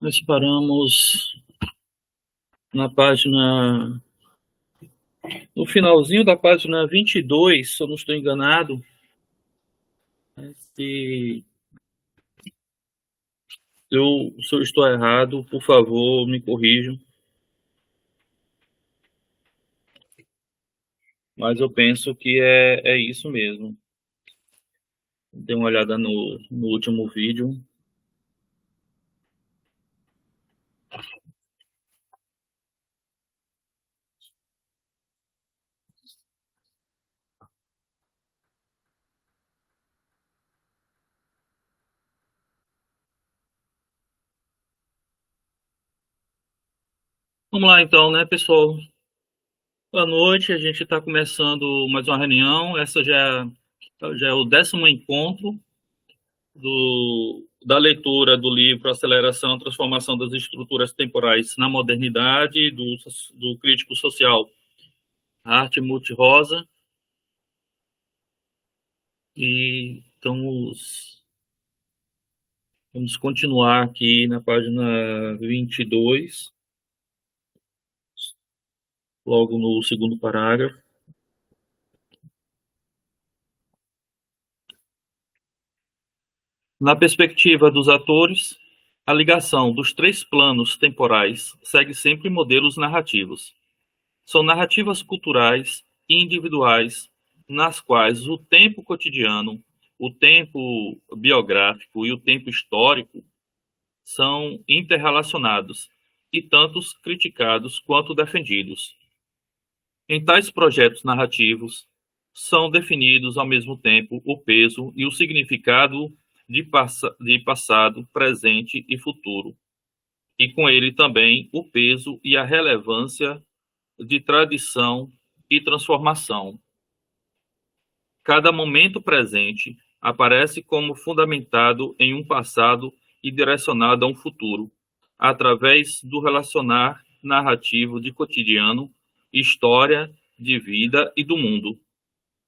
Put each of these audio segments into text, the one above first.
Nós paramos na página, no finalzinho da página 22, se eu não estou enganado. Se eu estou errado, por favor, me corrijam. Mas eu penso que é isso mesmo. Dê uma olhada no último vídeo. Vamos lá então, né, pessoal? Boa noite, a gente está começando mais uma reunião. Essa já é o 10º encontro da leitura do livro Aceleração e Transformação das Estruturas Temporais na Modernidade, do crítico social Hartmut Rosa. E vamos continuar aqui na página 22, logo no segundo parágrafo. Na perspectiva dos atores, a ligação dos três planos temporais segue sempre modelos narrativos. São narrativas culturais e individuais nas quais o tempo cotidiano, o tempo biográfico e o tempo histórico são interrelacionados e tantos criticados quanto defendidos. Em tais projetos narrativos, são definidos ao mesmo tempo o peso e o significado de passado, presente e futuro, e com ele também o peso e a relevância de tradição e transformação. Cada momento presente aparece como fundamentado em um passado e direcionado a um futuro, através do relacionar narrativo de cotidiano, história de vida e do mundo.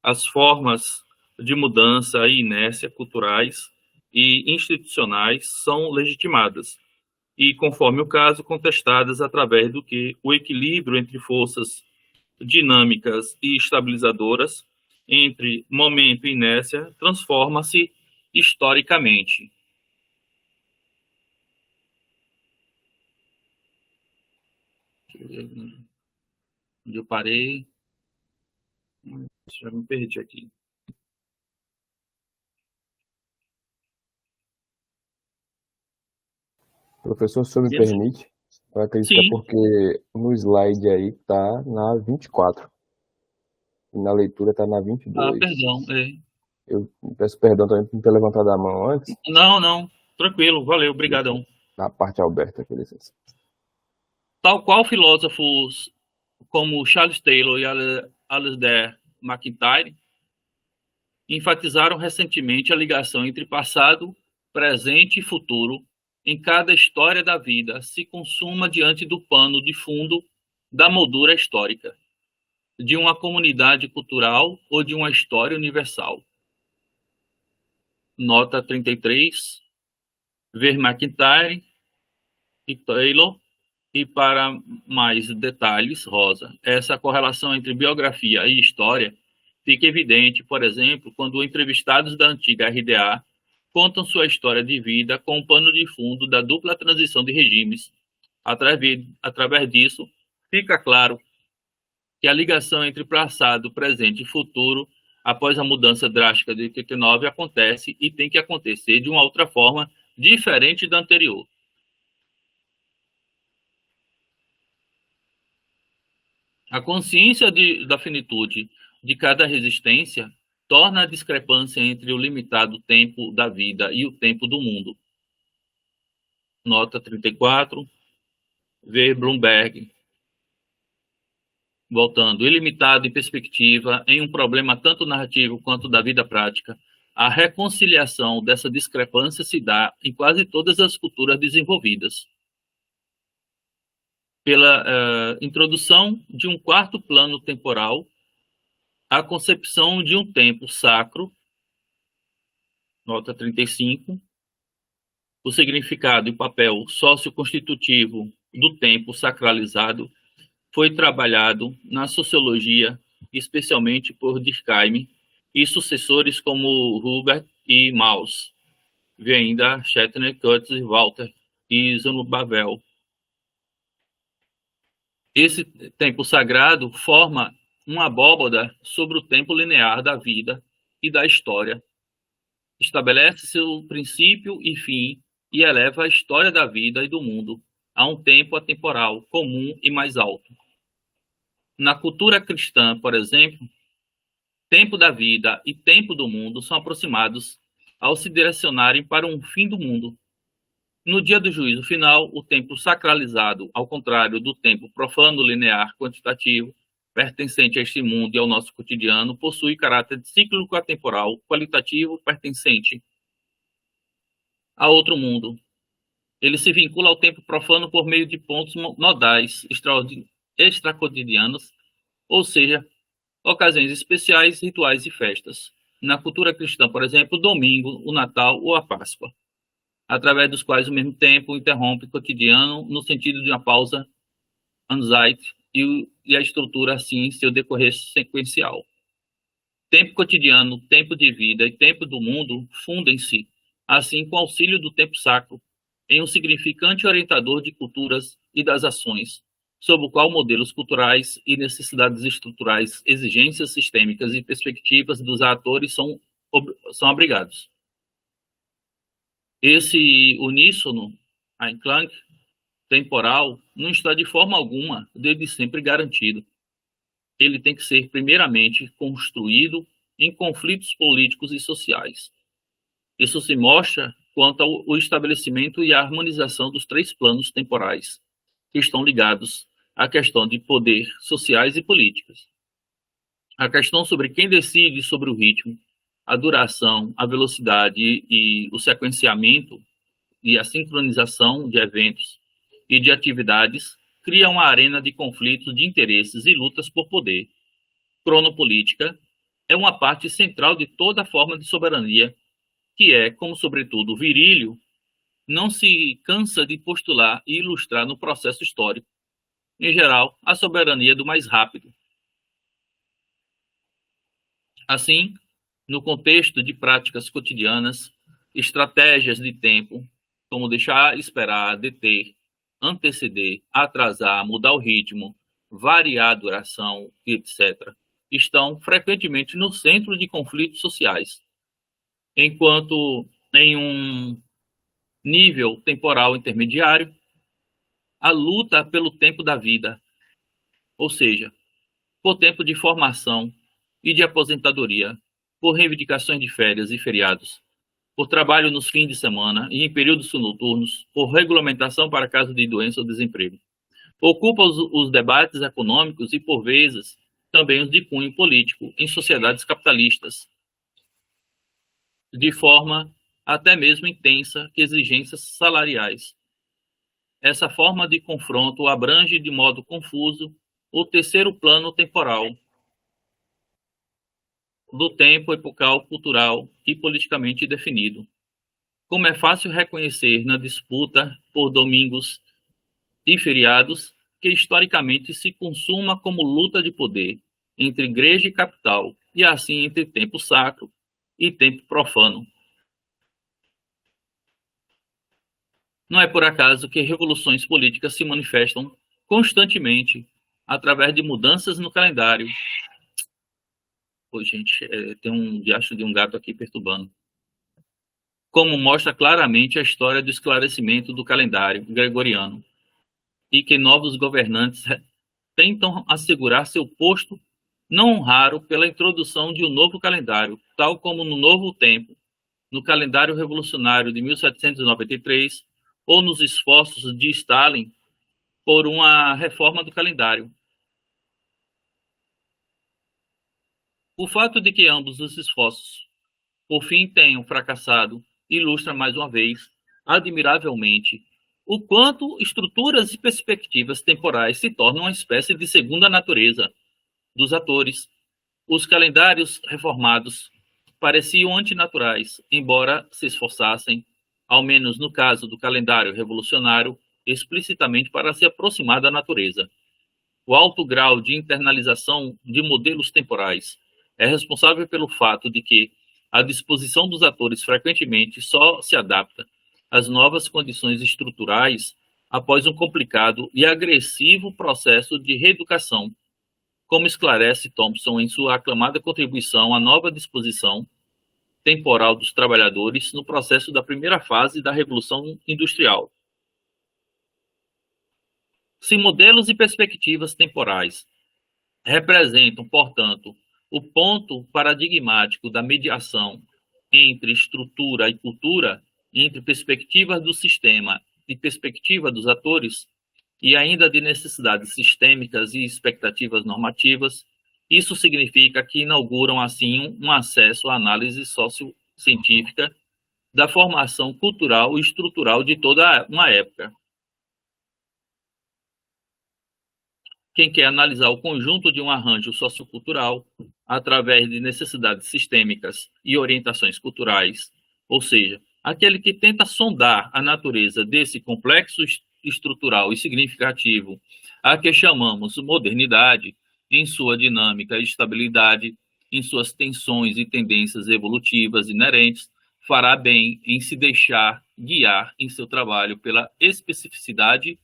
As formas de mudança e inércia culturais e institucionais são legitimadas e, conforme o caso, contestadas através do que o equilíbrio entre forças dinâmicas e estabilizadoras entre momento e inércia transforma-se historicamente. Onde eu parei? Já me perdi aqui. Professor, se o senhor me permite, eu acredito que é Sim. porque no slide aí tá na 24 e na leitura tá na 22. Perdão. Eu peço perdão também por não ter levantado a mão antes. Não. Tranquilo. Valeu. Obrigadão. Na parte aberta, com licença. Tal qual filósofos como Charles Taylor e Alasdair MacIntyre enfatizaram recentemente a ligação entre passado, presente e futuro em cada história da vida se consuma diante do pano de fundo da moldura histórica, de uma comunidade cultural ou de uma história universal. Nota 33, ver MacIntyre e Taylor. E para mais detalhes, Rosa, essa correlação entre biografia e história fica evidente, por exemplo, quando entrevistados da antiga RDA contam sua história de vida com um pano de fundo da dupla transição de regimes. Através disso, fica claro que a ligação entre passado, presente e futuro, após a mudança drástica de 89, acontece e tem que acontecer de uma outra forma diferente da anterior. A consciência da finitude de cada resistência torna a discrepância entre o limitado tempo da vida e o tempo do mundo. Nota 34, ver Bloomberg. Voltando, ilimitado em perspectiva, em um problema tanto narrativo quanto da vida prática, a reconciliação dessa discrepância se dá em quase todas as culturas desenvolvidas. Pela introdução de um quarto plano temporal, a concepção de um tempo sacro, nota 35, O significado e papel socioconstitutivo do tempo sacralizado foi trabalhado na sociologia, especialmente por Durkheim e sucessores como Hubert e Mauss, e ainda Shatner, Curtis, Walter e Zorobabel. Esse tempo sagrado forma uma abóbada sobre o tempo linear da vida e da história. Estabelece seu princípio e fim e eleva a história da vida e do mundo a um tempo atemporal, comum e mais alto. Na cultura cristã, por exemplo, tempo da vida e tempo do mundo são aproximados ao se direcionarem para um fim do mundo. No dia do juízo final, o tempo sacralizado, ao contrário do tempo profano, linear, quantitativo, pertencente a este mundo e ao nosso cotidiano, possui caráter cíclico atemporal, qualitativo, pertencente a outro mundo. Ele se vincula ao tempo profano por meio de pontos nodais extracotidianos, ou seja, ocasiões especiais, rituais e festas. Na cultura cristã, por exemplo, o domingo, o Natal ou a Páscoa, através dos quais o mesmo tempo interrompe o cotidiano no sentido de uma pausa anxiety e a estrutura, assim, seu decorrer sequencial. Tempo cotidiano, tempo de vida e tempo do mundo fundem-se, assim, com o auxílio do tempo sacro, em um significante orientador de culturas e das ações, sob o qual modelos culturais e necessidades estruturais, exigências sistêmicas e perspectivas dos atores são abrigados. Esse uníssono, Einklang, temporal, não está de forma alguma, desde sempre, garantido. Ele tem que ser, primeiramente, construído em conflitos políticos e sociais. Isso se mostra quanto ao estabelecimento e à harmonização dos três planos temporais, que estão ligados à questão de poder, sociais e políticas. A questão sobre quem decide sobre o ritmo, a duração, a velocidade e o sequenciamento e a sincronização de eventos e de atividades cria uma arena de conflitos de interesses e lutas por poder. Cronopolítica é uma parte central de toda forma de soberania, que é, como sobretudo Virílio, não se cansa de postular e ilustrar no processo histórico, em geral, a soberania do mais rápido. Assim, no contexto de práticas cotidianas, estratégias de tempo, como deixar esperar, deter, anteceder, atrasar, mudar o ritmo, variar a duração, etc., estão frequentemente no centro de conflitos sociais, enquanto em um nível temporal intermediário, a luta pelo tempo da vida, ou seja, por tempo de formação e de aposentadoria, por reivindicações de férias e feriados, por trabalho nos fins de semana e em períodos noturnos, por regulamentação para casos de doença ou desemprego. Ocupa os debates econômicos e, por vezes, também os de cunho político em sociedades capitalistas, de forma até mesmo intensa que exigências salariais. Essa forma de confronto abrange de modo confuso o terceiro plano temporal do tempo epocal, cultural e politicamente definido. Como é fácil reconhecer na disputa por domingos e feriados, que historicamente se consuma como luta de poder entre igreja e capital, e assim entre tempo sacro e tempo profano. Não é por acaso que revoluções políticas se manifestam constantemente através de mudanças no calendário. Pô, gente, tem um diacho de um gato aqui perturbando. Como mostra claramente a história do esclarecimento do calendário gregoriano, e que novos governantes tentam assegurar seu posto não raro pela introdução de um novo calendário, tal como no Novo Tempo, no calendário revolucionário de 1793, ou nos esforços de Stalin por uma reforma do calendário. O fato de que ambos os esforços, por fim, tenham fracassado, ilustra mais uma vez, admiravelmente, o quanto estruturas e perspectivas temporais se tornam uma espécie de segunda natureza dos atores. Os calendários reformados pareciam antinaturais, embora se esforçassem ao menos no caso do calendário revolucionário, explicitamente para se aproximar da natureza. O alto grau de internalização de modelos temporais é responsável pelo fato de que a disposição dos atores frequentemente só se adapta às novas condições estruturais após um complicado e agressivo processo de reeducação, como esclarece Thompson em sua aclamada contribuição à nova disposição temporal dos trabalhadores no processo da primeira fase da Revolução Industrial. Se modelos e perspectivas temporais representam, portanto, o ponto paradigmático da mediação entre estrutura e cultura, entre perspectivas do sistema e perspectiva dos atores, e ainda de necessidades sistêmicas e expectativas normativas, isso significa que inauguram, assim, um acesso à análise sociocientífica da formação cultural e estrutural de toda uma época. Quem quer analisar o conjunto de um arranjo sociocultural através de necessidades sistêmicas e orientações culturais, ou seja, aquele que tenta sondar a natureza desse complexo estrutural e significativo, a que chamamos modernidade, em sua dinâmica e estabilidade, em suas tensões e tendências evolutivas inerentes, fará bem em se deixar guiar em seu trabalho pela especificidade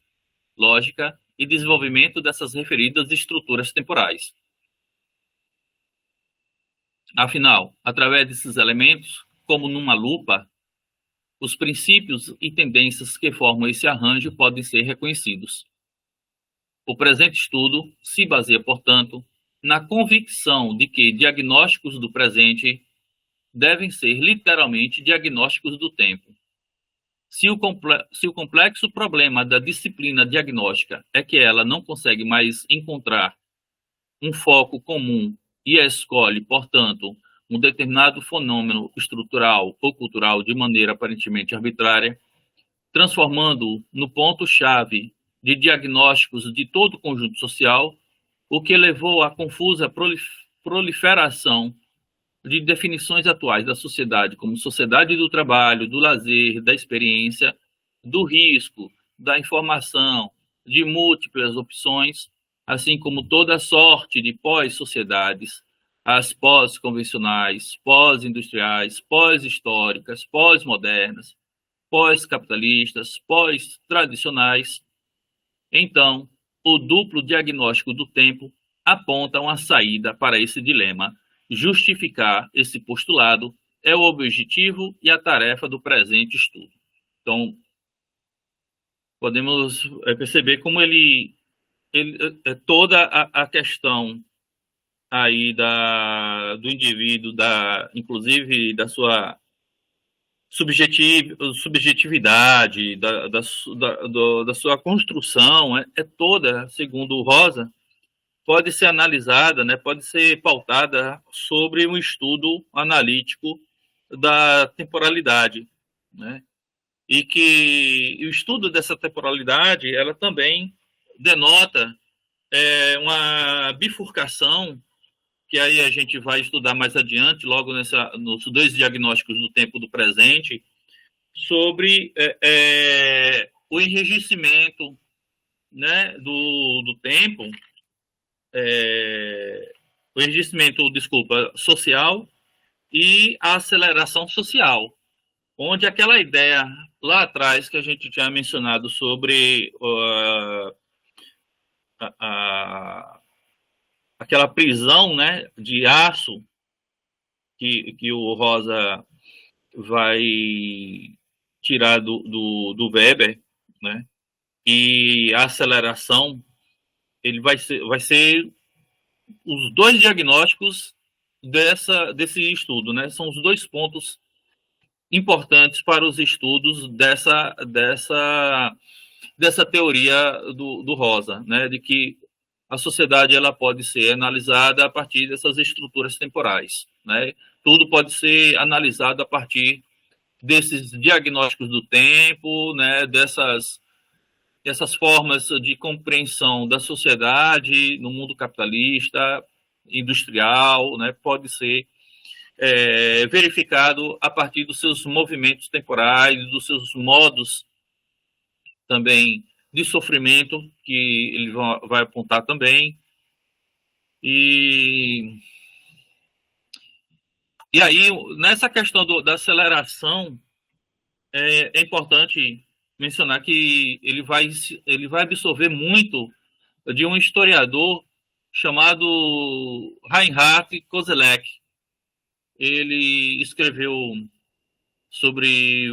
lógica e desenvolvimento dessas referidas estruturas temporais. Afinal, através desses elementos, como numa lupa, os princípios e tendências que formam esse arranjo podem ser reconhecidos. O presente estudo se baseia, portanto, na convicção de que diagnósticos do presente devem ser literalmente diagnósticos do tempo. Se o complexo problema da disciplina diagnóstica é que ela não consegue mais encontrar um foco comum e escolhe, portanto, um determinado fenômeno estrutural ou cultural de maneira aparentemente arbitrária, transformando-o no ponto-chave de diagnósticos de todo o conjunto social, o que levou à confusa proliferação de definições atuais da sociedade como sociedade do trabalho, do lazer, da experiência, do risco, da informação, de múltiplas opções, assim como toda sorte de pós-sociedades, as pós-convencionais, pós-industriais, pós-históricas, pós-modernas, pós-capitalistas, pós-tradicionais. Então, o duplo diagnóstico do tempo aponta uma saída para esse dilema. Justificar esse postulado é o objetivo e a tarefa do presente estudo. Então, podemos perceber como ele toda a questão aí do indivíduo, inclusive da sua subjetividade, da sua construção, é toda, segundo Rosa, pode ser analisada, né, pode ser pautada sobre um estudo analítico da temporalidade, né? E que o estudo dessa temporalidade, ela também denota uma bifurcação, que aí a gente vai estudar mais adiante, logo nos dois diagnósticos do tempo do presente, sobre o enrijecimento, né, do tempo, o enrijecimento, social e a aceleração social, onde aquela ideia lá atrás que a gente tinha mencionado sobre aquela prisão, né, de aço que o Rosa vai tirar do Weber, né, e a aceleração, ele vai ser os dois diagnósticos desse estudo, né? São os dois pontos importantes para os estudos dessa teoria do Rosa, né? De que a sociedade ela pode ser analisada a partir dessas estruturas temporais, né? Tudo pode ser analisado a partir desses diagnósticos do tempo, né? Dessas formas de compreensão da sociedade no mundo capitalista, industrial, né? Pode ser verificado a partir dos seus movimentos temporais, dos seus modos também de sofrimento, que ele vai apontar também. E aí, nessa questão da aceleração, é importante mencionar que ele vai absorver muito de um historiador chamado Reinhard Koselleck. Ele escreveu sobre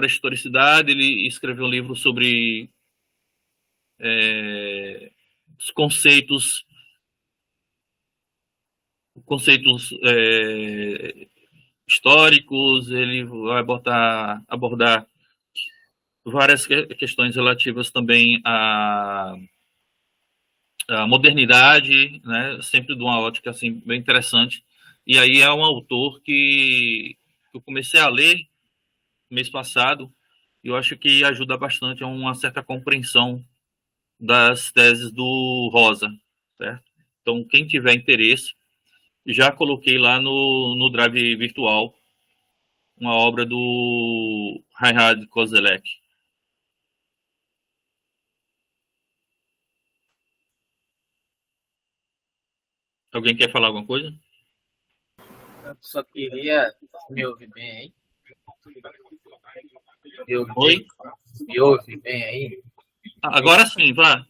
a historicidade, ele escreveu um livro sobre os conceitos históricos, ele vai abordar várias questões relativas também à modernidade, né, sempre de uma ótica assim, bem interessante. E aí é um autor que eu comecei a ler mês passado, e eu acho que ajuda bastante a uma certa compreensão das teses do Rosa, certo? Então, quem tiver interesse, já coloquei lá no Drive virtual uma obra do Reinhard Koselleck. Alguém quer falar alguma coisa? Eu só queria me ouvir bem aí. Oi? Me ouve bem aí? Agora sim, vá.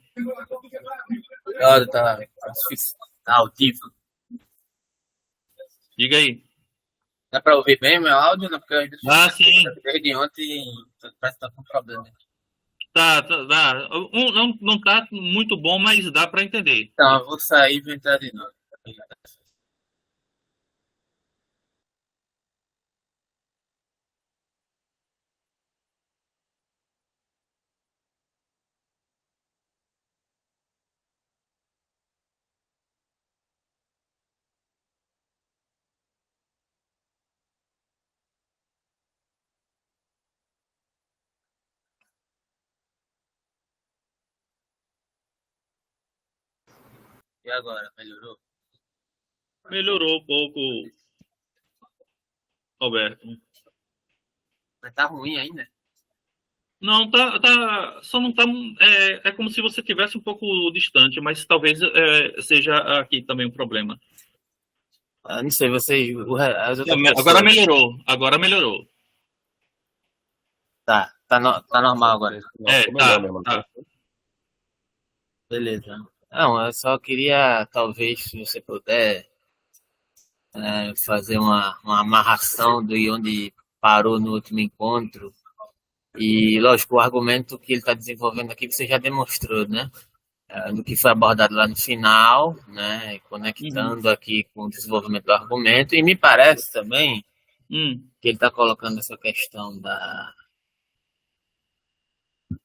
Tá audível. Diga aí. Dá para ouvir bem meu áudio? Não, porque eu ainda sim. Desde ontem parece que tá com problema. Tá. Não tá muito bom, mas dá para entender. Então, eu vou sair e vou entrar de novo. E agora, melhorou? Melhorou um pouco, Alberto. Mas tá ruim ainda? Não, só não tá. É como se você tivesse um pouco distante, mas talvez seja aqui também um problema. Não sei, vocês. Agora melhorou. Tá normal agora. Tá. Beleza. Não, eu só queria, talvez, se você puder, fazer uma amarração de onde parou no último encontro. E, lógico, o argumento que ele está desenvolvendo aqui você já demonstrou, né? Do que foi abordado lá no final, né? Conectando aqui com o desenvolvimento do argumento. E me parece também que ele está colocando essa questão de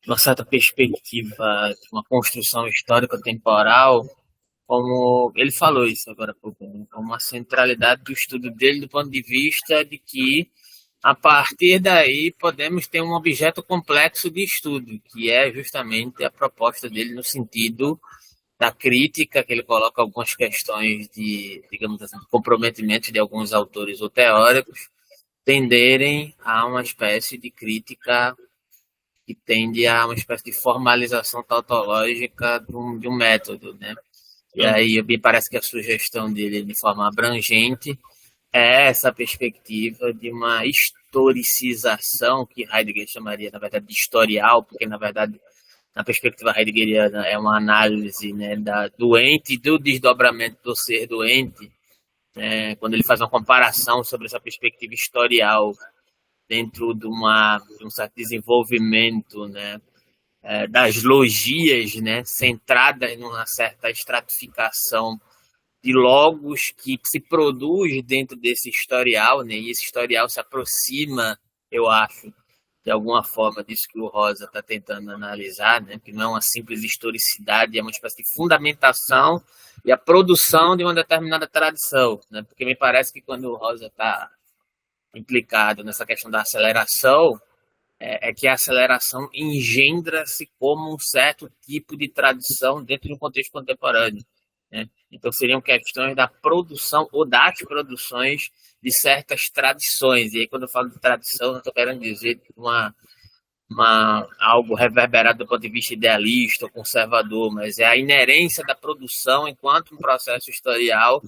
uma certa perspectiva, de uma construção histórica temporal, como ele falou isso agora há pouco, né? Como uma centralidade do estudo dele do ponto de vista de que a partir daí podemos ter um objeto complexo de estudo, que é justamente a proposta dele no sentido da crítica, que ele coloca algumas questões de, digamos assim, comprometimento de alguns autores ou teóricos, tenderem a uma espécie de crítica que tende a uma espécie de formalização tautológica de um método, né? E aí me parece que a sugestão dele, de forma abrangente, é essa perspectiva de uma historicização, que Heidegger chamaria, na verdade, de historial, porque, na verdade, na perspectiva heideggeriana, é uma análise, né, da doente e do desdobramento do ser doente, quando ele faz uma comparação sobre essa perspectiva historial dentro de um certo desenvolvimento, né, das logias, né, centradas numa certa estratificação de logos que se produz dentro desse historial, né? E esse historial se aproxima, eu acho, de alguma forma disso que o Rosa está tentando analisar, né? Que não é uma simples historicidade, é uma espécie de fundamentação e a produção de uma determinada tradição, né? Porque me parece que quando o Rosa está implicado nessa questão da aceleração, é que a aceleração engendra-se como um certo tipo de tradição dentro de um contexto contemporâneo. né? Então, seriam questões da produção ou das produções de certas tradições. E aí, quando eu falo de tradição, não estou querendo dizer algo reverberado do ponto de vista idealista ou conservador, mas é a inerência da produção enquanto um processo historial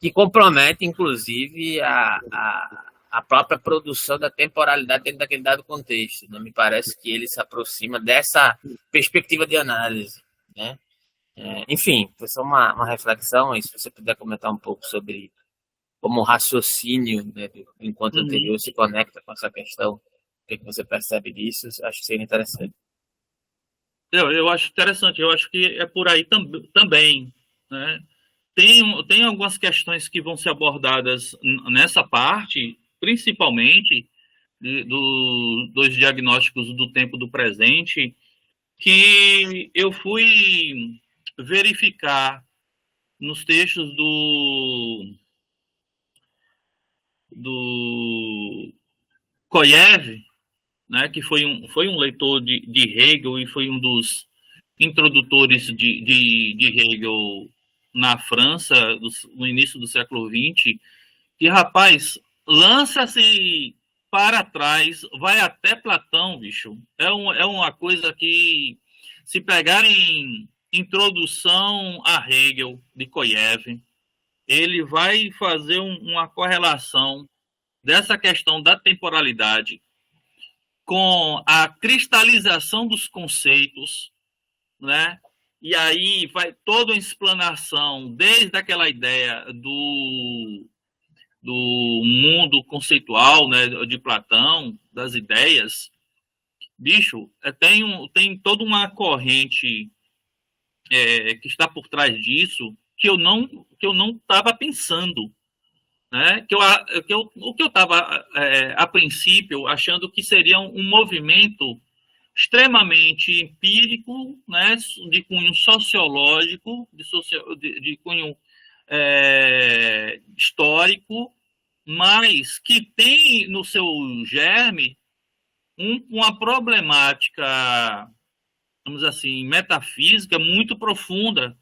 que compromete, inclusive, a própria produção da temporalidade dentro daquele dado contexto. Não me parece que ele se aproxima dessa perspectiva de análise, né? Enfim, foi só uma reflexão, e se você puder comentar um pouco sobre como o raciocínio, né, do encontro anterior se conecta com essa questão, o que você percebe disso, acho que seria interessante. Eu acho interessante, eu acho que é por aí também, né? Tem algumas questões que vão ser abordadas nessa parte, principalmente dos diagnósticos do tempo do presente, que eu fui verificar nos textos do Koyev, né, que foi um leitor de Hegel e foi um dos introdutores de Hegel na França, no início do século XX, que, rapaz, lança-se para trás, vai até Platão, bicho. É uma coisa que, se pegarem introdução a Hegel, de Koyev, ele vai fazer uma correlação dessa questão da temporalidade com a cristalização dos conceitos, né? E aí vai toda a explanação, desde aquela ideia do mundo conceitual, né, de Platão, das ideias. Bicho, tem toda uma corrente que está por trás disso que eu não estava pensando, né? O que eu estava a princípio achando que seria um movimento extremamente empírico, né, de cunho sociológico, de cunho histórico, mas que tem no seu germe uma problemática, vamos dizer assim, metafísica muito profunda,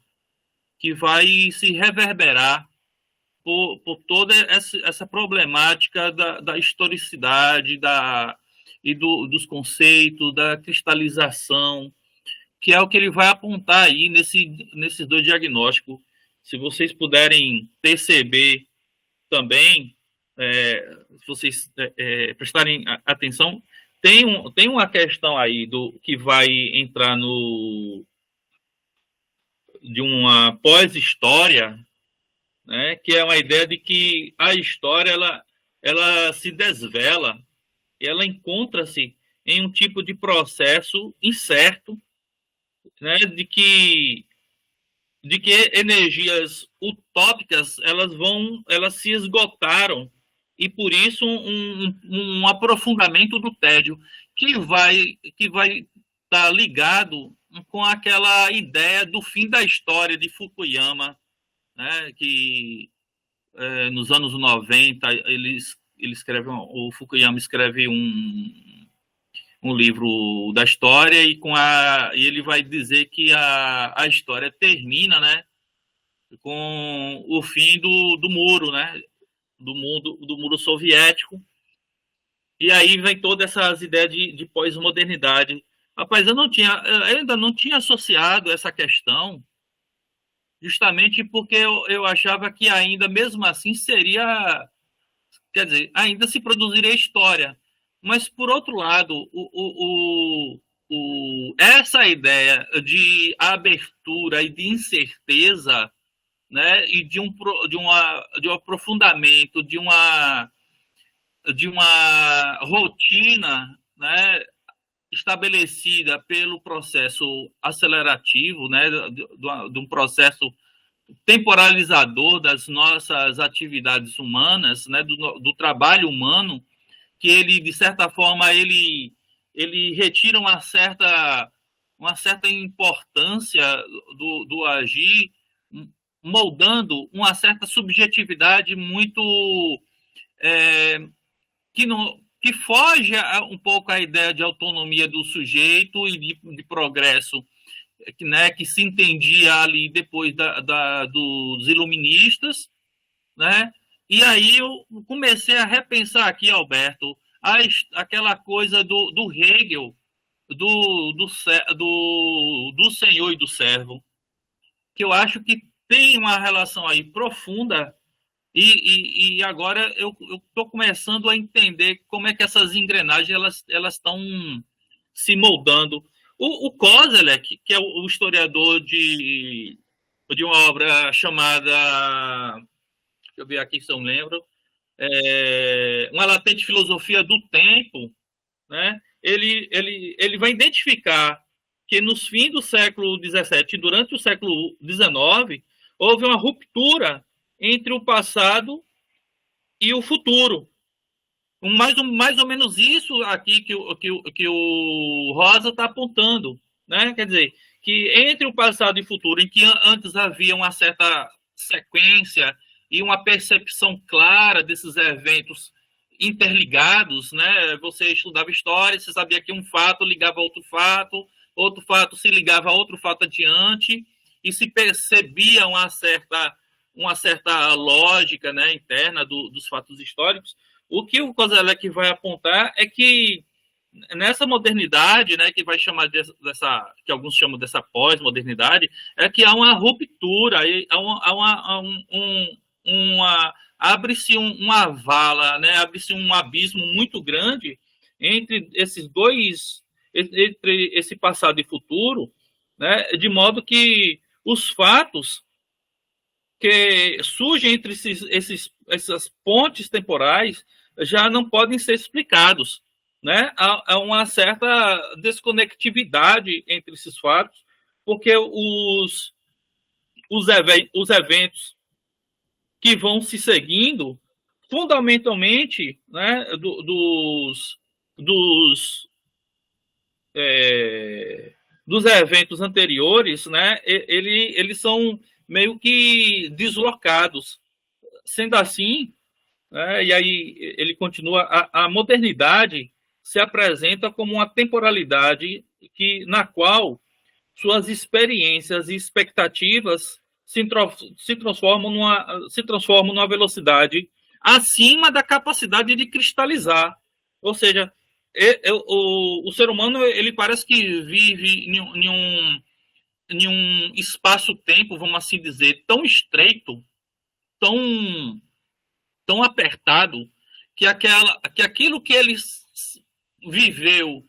que vai se reverberar por toda essa problemática da historicidade, dos conceitos, da cristalização, que é o que ele vai apontar aí nesses dois diagnósticos. Se vocês puderem perceber também, se vocês prestarem atenção, tem uma questão aí que vai entrar de uma pós-história, né, que é uma ideia de que a história ela se desvela, e ela encontra-se em um tipo de processo incerto, né, de que energias utópicas elas se esgotaram, e por isso um aprofundamento do tédio que vai estar ligado com aquela ideia do fim da história de Fukuyama, né, que nos anos 90 o Fukuyama escreve um livro da história, e ele vai dizer que a história termina, né, com o fim do muro, né, do muro soviético. E aí vem todas essas ideias de pós-modernidade. Rapaz, eu ainda não tinha associado essa questão, justamente porque eu achava que ainda, mesmo assim, quer dizer, ainda se produziria história. Mas, por outro lado, essa ideia de abertura e de incerteza, né, e de um aprofundamento, de uma rotina, né, estabelecida pelo processo acelerativo, né, de um processo temporalizador das nossas atividades humanas, né, do trabalho humano, que ele, de certa forma, ele retira uma certa importância do agir, moldando uma certa subjetividade muito que foge um pouco à ideia de autonomia do sujeito e de progresso né, que se entendia ali depois dos iluministas, né? E aí eu comecei a repensar aqui, Alberto, aquela coisa do Hegel, do senhor e do servo, que eu acho que tem uma relação aí profunda, e agora eu estou começando a entender como é que essas engrenagens elas estão se moldando. O Koselleck, que é o historiador de uma obra chamada, deixa eu ver aqui se eu lembro, Uma Latente Filosofia do Tempo, né? Ele vai identificar que nos fins do século XVII e durante o século XIX houve uma ruptura entre o passado e o futuro. Mais ou menos isso aqui que o Rosa está apontando, né? Quer dizer, que entre o passado e o futuro, em que antes havia uma certa sequência e uma percepção clara desses eventos interligados, né? Você estudava história, você sabia que um fato ligava a outro fato se ligava a outro fato adiante, e se percebia uma certa lógica, né, interna dos fatos históricos. O que o Koselleck vai apontar é que nessa modernidade, né, que vai chamar que alguns chamam dessa pós-modernidade, é que há uma ruptura, abre-se uma vala, né, abre-se um abismo muito grande entre entre esse passado e futuro, né, de modo que os fatos que surgem entre essas pontes temporais já não podem ser explicados, né? Há uma certa desconectividade entre esses fatos, porque os eventos que vão se seguindo, fundamentalmente, né, dos eventos anteriores, né, eles são meio que deslocados. Sendo assim, né, e aí ele continua, a modernidade se apresenta como uma temporalidade na qual suas experiências e expectativas se transformam numa velocidade acima da capacidade de cristalizar. Ou seja, o ser humano, ele parece que vive em um espaço-tempo, vamos assim dizer, tão estreito, tão apertado, que aquilo que ele viveu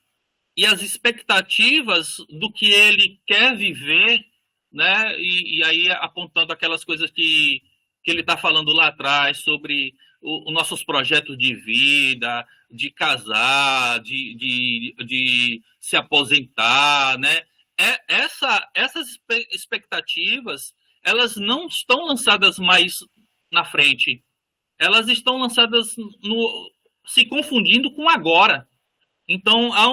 e as expectativas do que ele quer viver, né? E aí apontando aquelas coisas que ele está falando lá atrás sobre os nossos projetos de vida, de casar, de se aposentar, né? Essas expectativas, elas não estão lançadas mais na frente, elas estão lançadas se confundindo com agora. Então há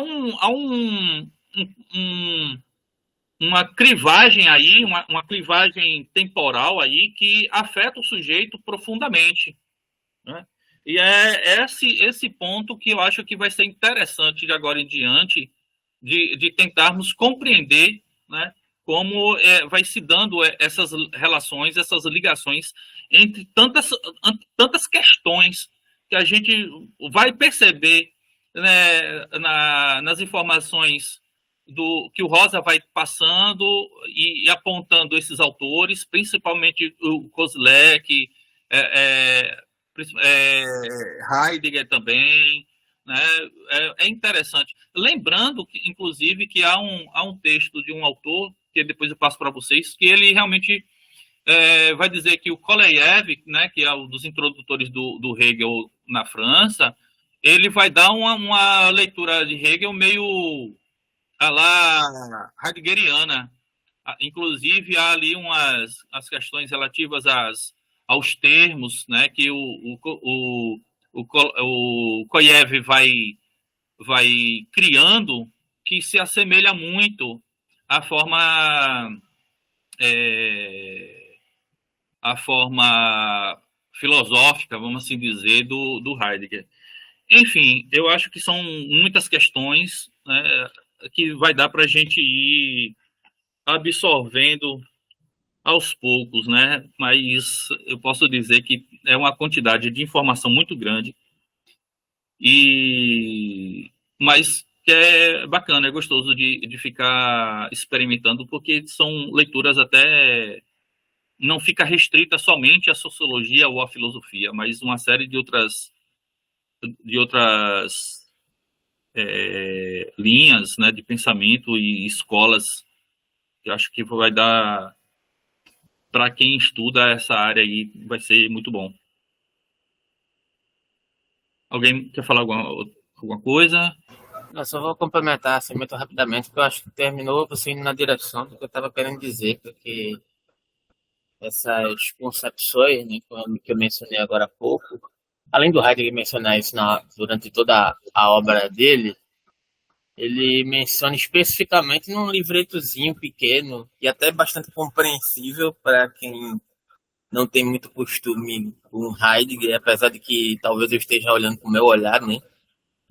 uma clivagem aí, uma clivagem temporal aí que afeta o sujeito profundamente, né? E é esse ponto que eu acho que vai ser interessante de agora em diante, de tentarmos compreender, né, como vai se dando essas relações, essas ligações entre tantas questões que a gente vai perceber, né, nas informações que o Rosa vai passando e apontando esses autores, principalmente o Koselleck, Heidegger também, né? É interessante. Lembrando, inclusive, que há um texto de um autor, que depois eu passo para vocês, que ele realmente vai dizer que o Koleyev, né, que é um dos introdutores do Hegel na França, ele vai dar uma leitura de Hegel meio a lá heideggeriana. Inclusive, há ali as questões relativas aos termos, né, que o Koyev vai criando, que se assemelha muito à forma filosófica, vamos assim dizer, do Heidegger. Enfim, eu acho que são muitas questões, né, que vai dar para a gente ir absorvendo aos poucos, né? Mas eu posso dizer que é uma quantidade de informação muito grande e mas que é bacana, é gostoso de ficar experimentando, porque são leituras até não fica restrita somente à sociologia ou à filosofia, mas uma série de outras linhas, né, de pensamento e escolas que eu acho que vai dar para quem estuda essa área aí vai ser muito bom. Alguém quer falar alguma coisa? Eu só vou complementar assim, muito rapidamente, porque eu acho que terminou você indo na direção do que eu estava querendo dizer, porque essas concepções, né, que eu mencionei agora há pouco, além do Heidegger mencionar isso durante toda a obra dele, ele menciona especificamente num livretozinho pequeno e até bastante compreensível para quem não tem muito costume com Heidegger, apesar de que talvez eu esteja olhando com o meu olhar, né?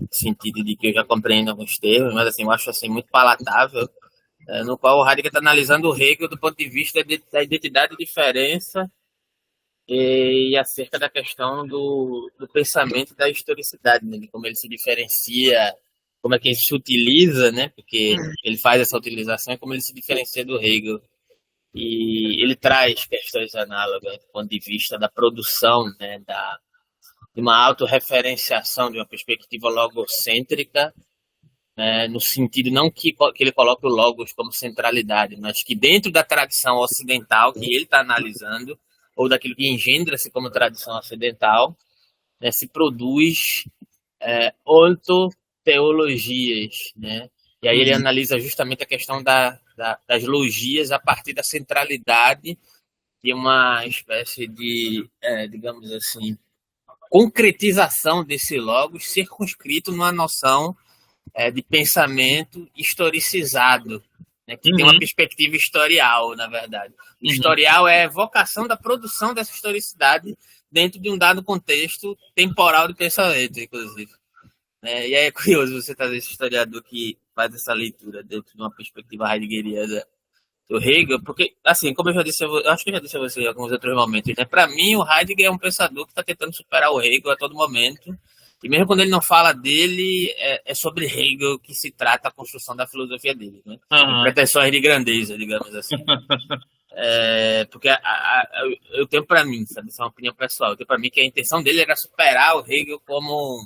No sentido de que eu já compreendo alguns termos, mas assim, eu acho assim muito palatável, no qual o Heidegger está analisando o Hegel do ponto de vista da identidade e diferença e acerca da questão do pensamento e da historicidade, né? De como ele se diferencia, como é que ele se utiliza, né? Porque ele faz essa utilização e como ele se diferencia do Hegel. E ele traz questões análogas do ponto de vista da produção, né? De uma autorreferenciação, de uma perspectiva logocêntrica, né? No sentido não que ele coloque o logos como centralidade, mas que dentro da tradição ocidental que ele está analisando, ou daquilo que engendra-se como tradição ocidental, né, se produz ontoteologias, né? E aí ele analisa justamente a questão das logias a partir da centralidade de uma espécie de, digamos assim, concretização desse logos circunscrito numa noção de pensamento historicizado, né, que tem uma perspectiva historial, na verdade. O historial é a evocação da produção dessa historicidade dentro de um dado contexto temporal de pensamento, inclusive. E aí é curioso você trazer esse historiador que faz essa leitura dentro de uma perspectiva heideggeriana do Hegel, porque, assim, como eu já disse, eu acho que eu já disse a você em alguns outros momentos, né? Para mim, o Heidegger é um pensador que está tentando superar o Hegel a todo momento, e mesmo quando ele não fala dele, é sobre Hegel que se trata a construção da filosofia dele, né? Em pretensões de grandeza, digamos assim. Porque eu tenho para mim, sabe, isso é uma opinião pessoal, eu tenho para mim que a intenção dele era superar o Hegel como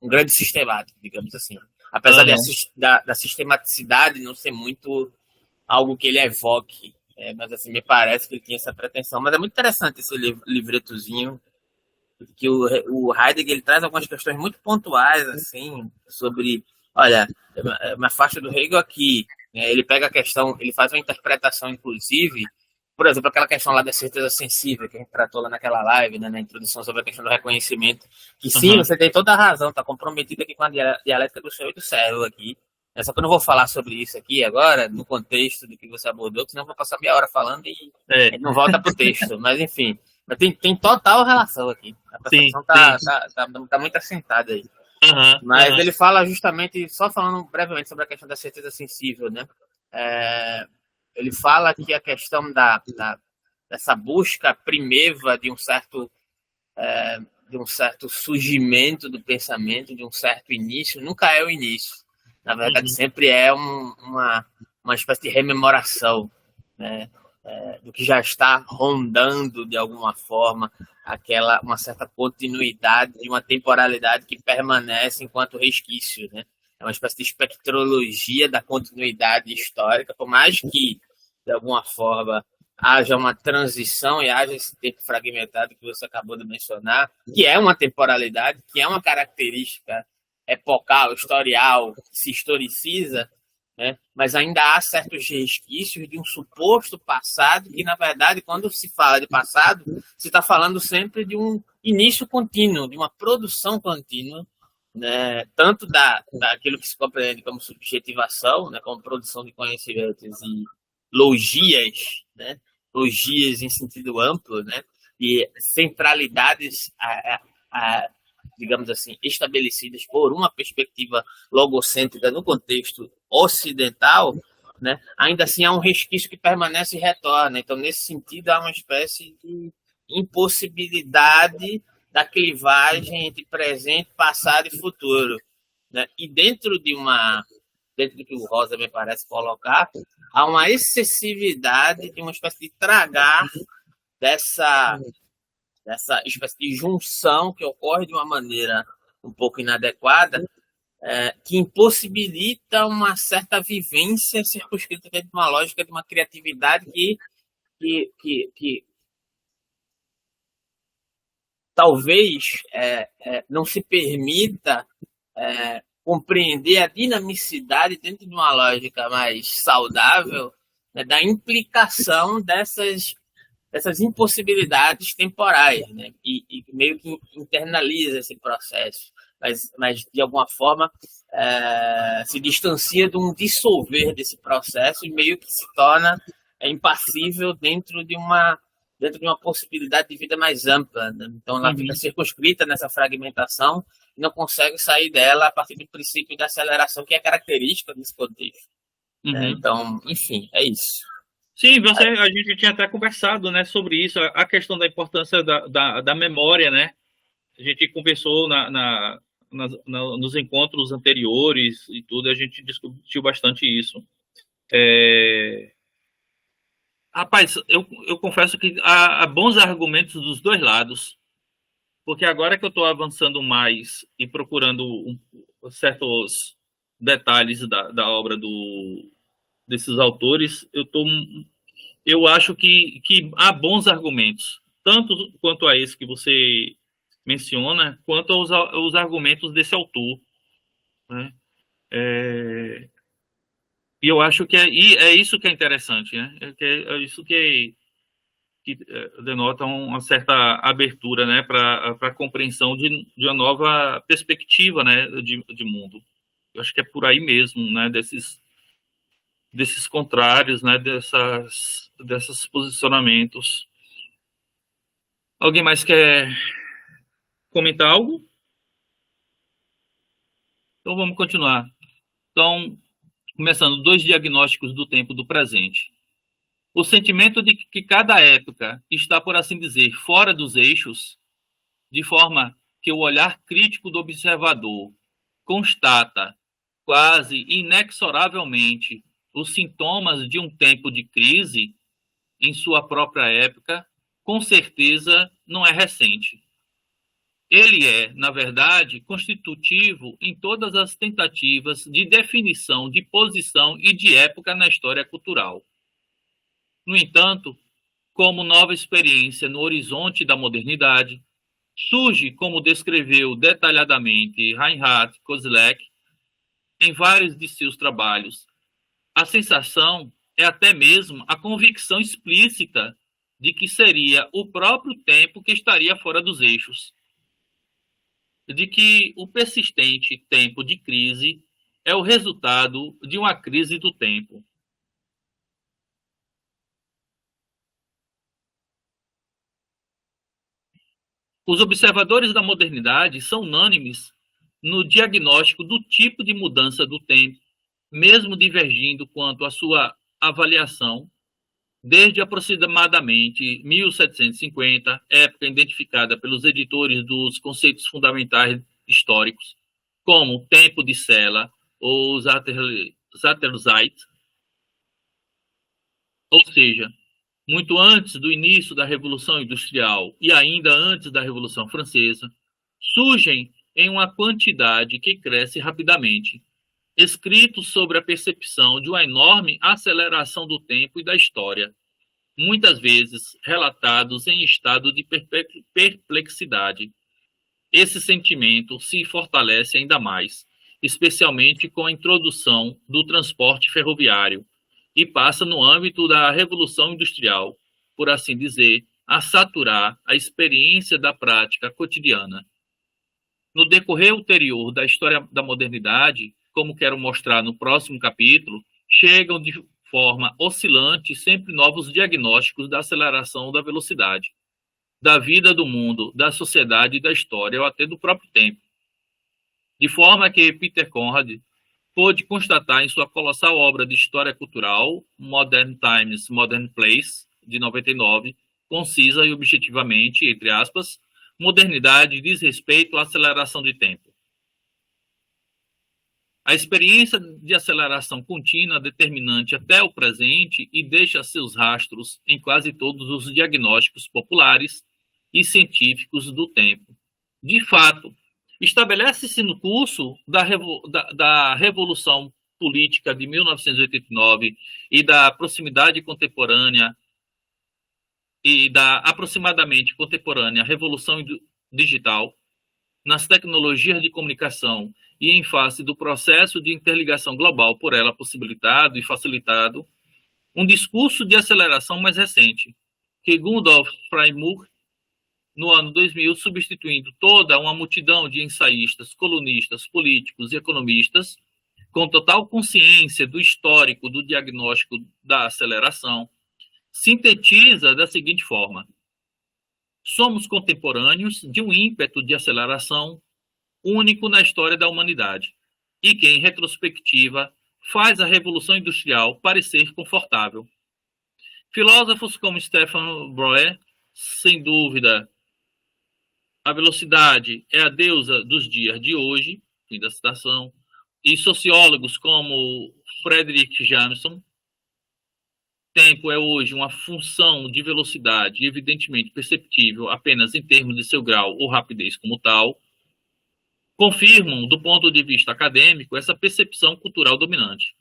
um grande sistemático, digamos assim. Apesar da sistematicidade não ser muito algo que ele evoque, mas assim, me parece que ele tinha essa pretensão. Mas é muito interessante esse livretozinho, que o Heidegger ele traz algumas questões muito pontuais, assim, sobre, olha, uma faixa do Hegel aqui, né, ele pega a questão, ele faz uma interpretação, inclusive, por exemplo, aquela questão lá da certeza sensível, que a gente tratou lá naquela live, né, na introdução sobre a questão do reconhecimento, que sim, você tem toda a razão, está comprometido aqui com a dialética do seu e do servo aqui. Só que eu não vou falar sobre isso aqui agora, no contexto do que você abordou, senão eu vou passar meia hora falando e não volta pro texto. Mas, enfim, tem total relação aqui. A percepção tá muito assentada aí. Mas ele fala justamente, só falando brevemente sobre a questão da certeza sensível, né? Ele fala que a questão dessa busca primeva de um certo surgimento do pensamento, de um certo início, nunca é o início. Na verdade, sempre é uma espécie de rememoração, né, do que já está rondando, de alguma forma, uma certa continuidade de uma temporalidade que permanece enquanto resquício. Né? É uma espécie de espectrologia da continuidade histórica, por mais que, de alguma forma, haja uma transição e haja esse tempo fragmentado que você acabou de mencionar, que é uma temporalidade, que é uma característica epocal, historial, que se historiciza, né? Mas ainda há certos resquícios de um suposto passado que, na verdade, quando se fala de passado, se está falando sempre de um início contínuo, de uma produção contínua, né? Tanto daquilo que se compreende como subjetivação, né? Como produção de conhecimentos e logias, né? Logias em sentido amplo, né? E centralidades digamos assim, estabelecidas por uma perspectiva logocêntrica no contexto ocidental, né, ainda assim há um resquício que permanece e retorna. Então, nesse sentido, há uma espécie de impossibilidade da clivagem entre presente, passado e futuro, né? E dentro do que o Rosa me parece colocar, há uma excessividade de uma espécie de tragar dessa espécie de junção que ocorre de uma maneira um pouco inadequada, que impossibilita uma certa vivência circunscrita dentro de uma lógica de uma criatividade que talvez não se permita compreender a dinamicidade dentro de uma lógica mais saudável, né, da implicação dessas impossibilidades temporais, né, e meio que internaliza esse processo, mas de alguma forma se distancia de um dissolver desse processo e meio que se torna impassível dentro de uma possibilidade de vida mais ampla, né? Então ela fica circunscrita nessa fragmentação e não consegue sair dela a partir do princípio da aceleração que é característica desse contexto. Né? Então, enfim, é isso. Sim, a gente tinha até conversado, né, sobre isso, a questão da importância da memória, né? A gente conversou nos encontros anteriores e tudo, a gente discutiu bastante isso. Rapaz, eu confesso que há bons argumentos dos dois lados, porque agora que eu estou avançando mais e procurando certos detalhes da obra desses autores, eu acho que há bons argumentos, tanto quanto a esse que você menciona, quanto aos argumentos desse autor, né? E eu acho que é isso que é interessante, né? É isso que denota uma certa abertura, né, para a compreensão de uma nova perspectiva, né, de mundo. Eu acho que é por aí mesmo, né, desses contrários, né, desses posicionamentos. Alguém mais quer comentar algo? Então vamos continuar. Então, começando, 2 diagnósticos do tempo do presente. O sentimento de que cada época está, por assim dizer, fora dos eixos, de forma que o olhar crítico do observador constata, quase inexoravelmente, os sintomas de um tempo de crise em sua própria época, com certeza não é recente. Ele é, na verdade, constitutivo em todas as tentativas de definição de posição e de época na história cultural. No entanto, como nova experiência no horizonte da modernidade, surge, como descreveu detalhadamente Reinhard Kozlek em vários de seus trabalhos, a sensação é até mesmo a convicção explícita de que seria o próprio tempo que estaria fora dos eixos, de que o persistente tempo de crise é o resultado de uma crise do tempo. Os observadores da modernidade são unânimes no diagnóstico do tipo de mudança do tempo, mesmo divergindo quanto à sua avaliação, desde aproximadamente 1750, época identificada pelos editores dos conceitos fundamentais históricos, como tempo de Sela ou Zatterzeit, ou seja, muito antes do início da Revolução Industrial e ainda antes da Revolução Francesa, surgem em uma quantidade que cresce rapidamente, escritos sobre a percepção de uma enorme aceleração do tempo e da história, muitas vezes relatados em estado de perplexidade. Esse sentimento se fortalece ainda mais, especialmente com a introdução do transporte ferroviário, e passa no âmbito da Revolução Industrial, por assim dizer, a saturar a experiência da prática cotidiana. No decorrer ulterior da história da modernidade, como quero mostrar no próximo capítulo, chegam de forma oscilante sempre novos diagnósticos da aceleração da velocidade, da vida do mundo, da sociedade e da história, ou até do próprio tempo. De forma que Peter Conrad pôde constatar em sua colossal obra de história cultural, Modern Times, Modern Place, de 99, concisa e objetivamente, entre aspas, modernidade diz respeito à aceleração de tempo. A experiência de aceleração contínua determinante até o presente e deixa seus rastros em quase todos os diagnósticos populares e científicos do tempo. De fato, estabelece-se no curso da Revolução Política de 1989 e da proximidade contemporânea e da aproximadamente contemporânea Revolução Digital, nas tecnologias de comunicação e em face do processo de interligação global por ela possibilitado e facilitado, um discurso de aceleração mais recente, que Gundolf Frei-Murray, no ano 2000, substituindo toda uma multidão de ensaístas, colunistas, políticos e economistas, com total consciência do histórico do diagnóstico da aceleração, sintetiza da seguinte forma: somos contemporâneos de um ímpeto de aceleração único na história da humanidade, e que, em retrospectiva, faz a Revolução Industrial parecer confortável. Filósofos como Stefan Breuer, sem dúvida, a velocidade é a deusa dos dias de hoje, fim da citação, e sociólogos como Frederick Jameson, tempo é hoje uma função de velocidade, evidentemente perceptível apenas em termos de seu grau ou rapidez como tal, confirmam, do ponto de vista acadêmico, essa percepção cultural dominante.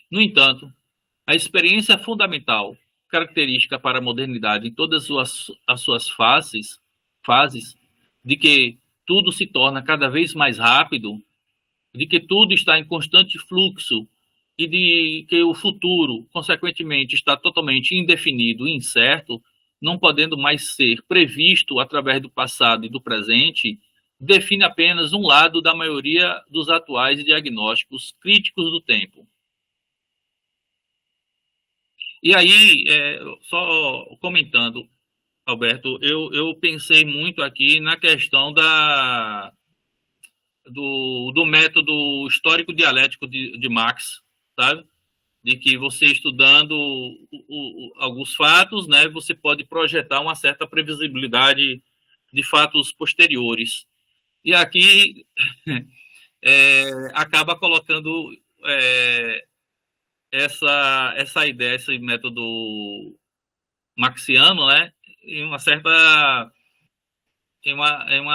No entanto, a experiência fundamental, característica para a modernidade em todas as suas fases, de que tudo se torna cada vez mais rápido, de que tudo está em constante fluxo e de que o futuro, consequentemente, está totalmente indefinido e incerto, não podendo mais ser previsto através do passado e do presente, define apenas um lado da maioria dos atuais diagnósticos críticos do tempo. E aí, só comentando, Alberto, eu pensei muito aqui na questão do método histórico dialético de Marx, sabe? De que você estudando alguns fatos, né, você pode projetar uma certa previsibilidade de fatos posteriores. E aqui acaba colocando essa ideia, esse método marxiano, né, em uma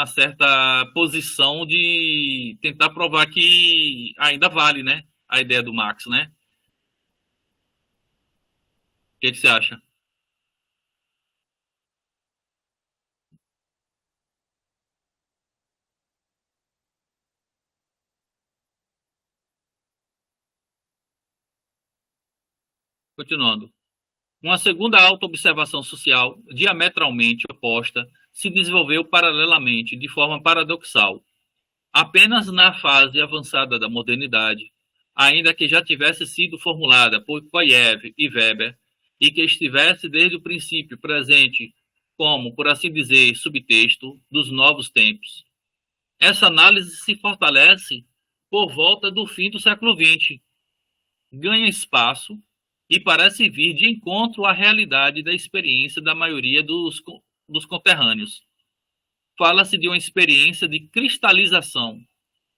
certa posição de tentar provar que ainda vale, né, a ideia do Marx, né? O que você acha? Continuando. Uma segunda autoobservação social, diametralmente oposta, se desenvolveu paralelamente, de forma paradoxal. Apenas na fase avançada da modernidade, ainda que já tivesse sido formulada por Koyev e Weber, e que estivesse desde o princípio presente como, por assim dizer, subtexto dos novos tempos. Essa análise se fortalece por volta do fim do século XX, ganha espaço e parece vir de encontro à realidade da experiência da maioria dos conterrâneos. Fala-se de uma experiência de cristalização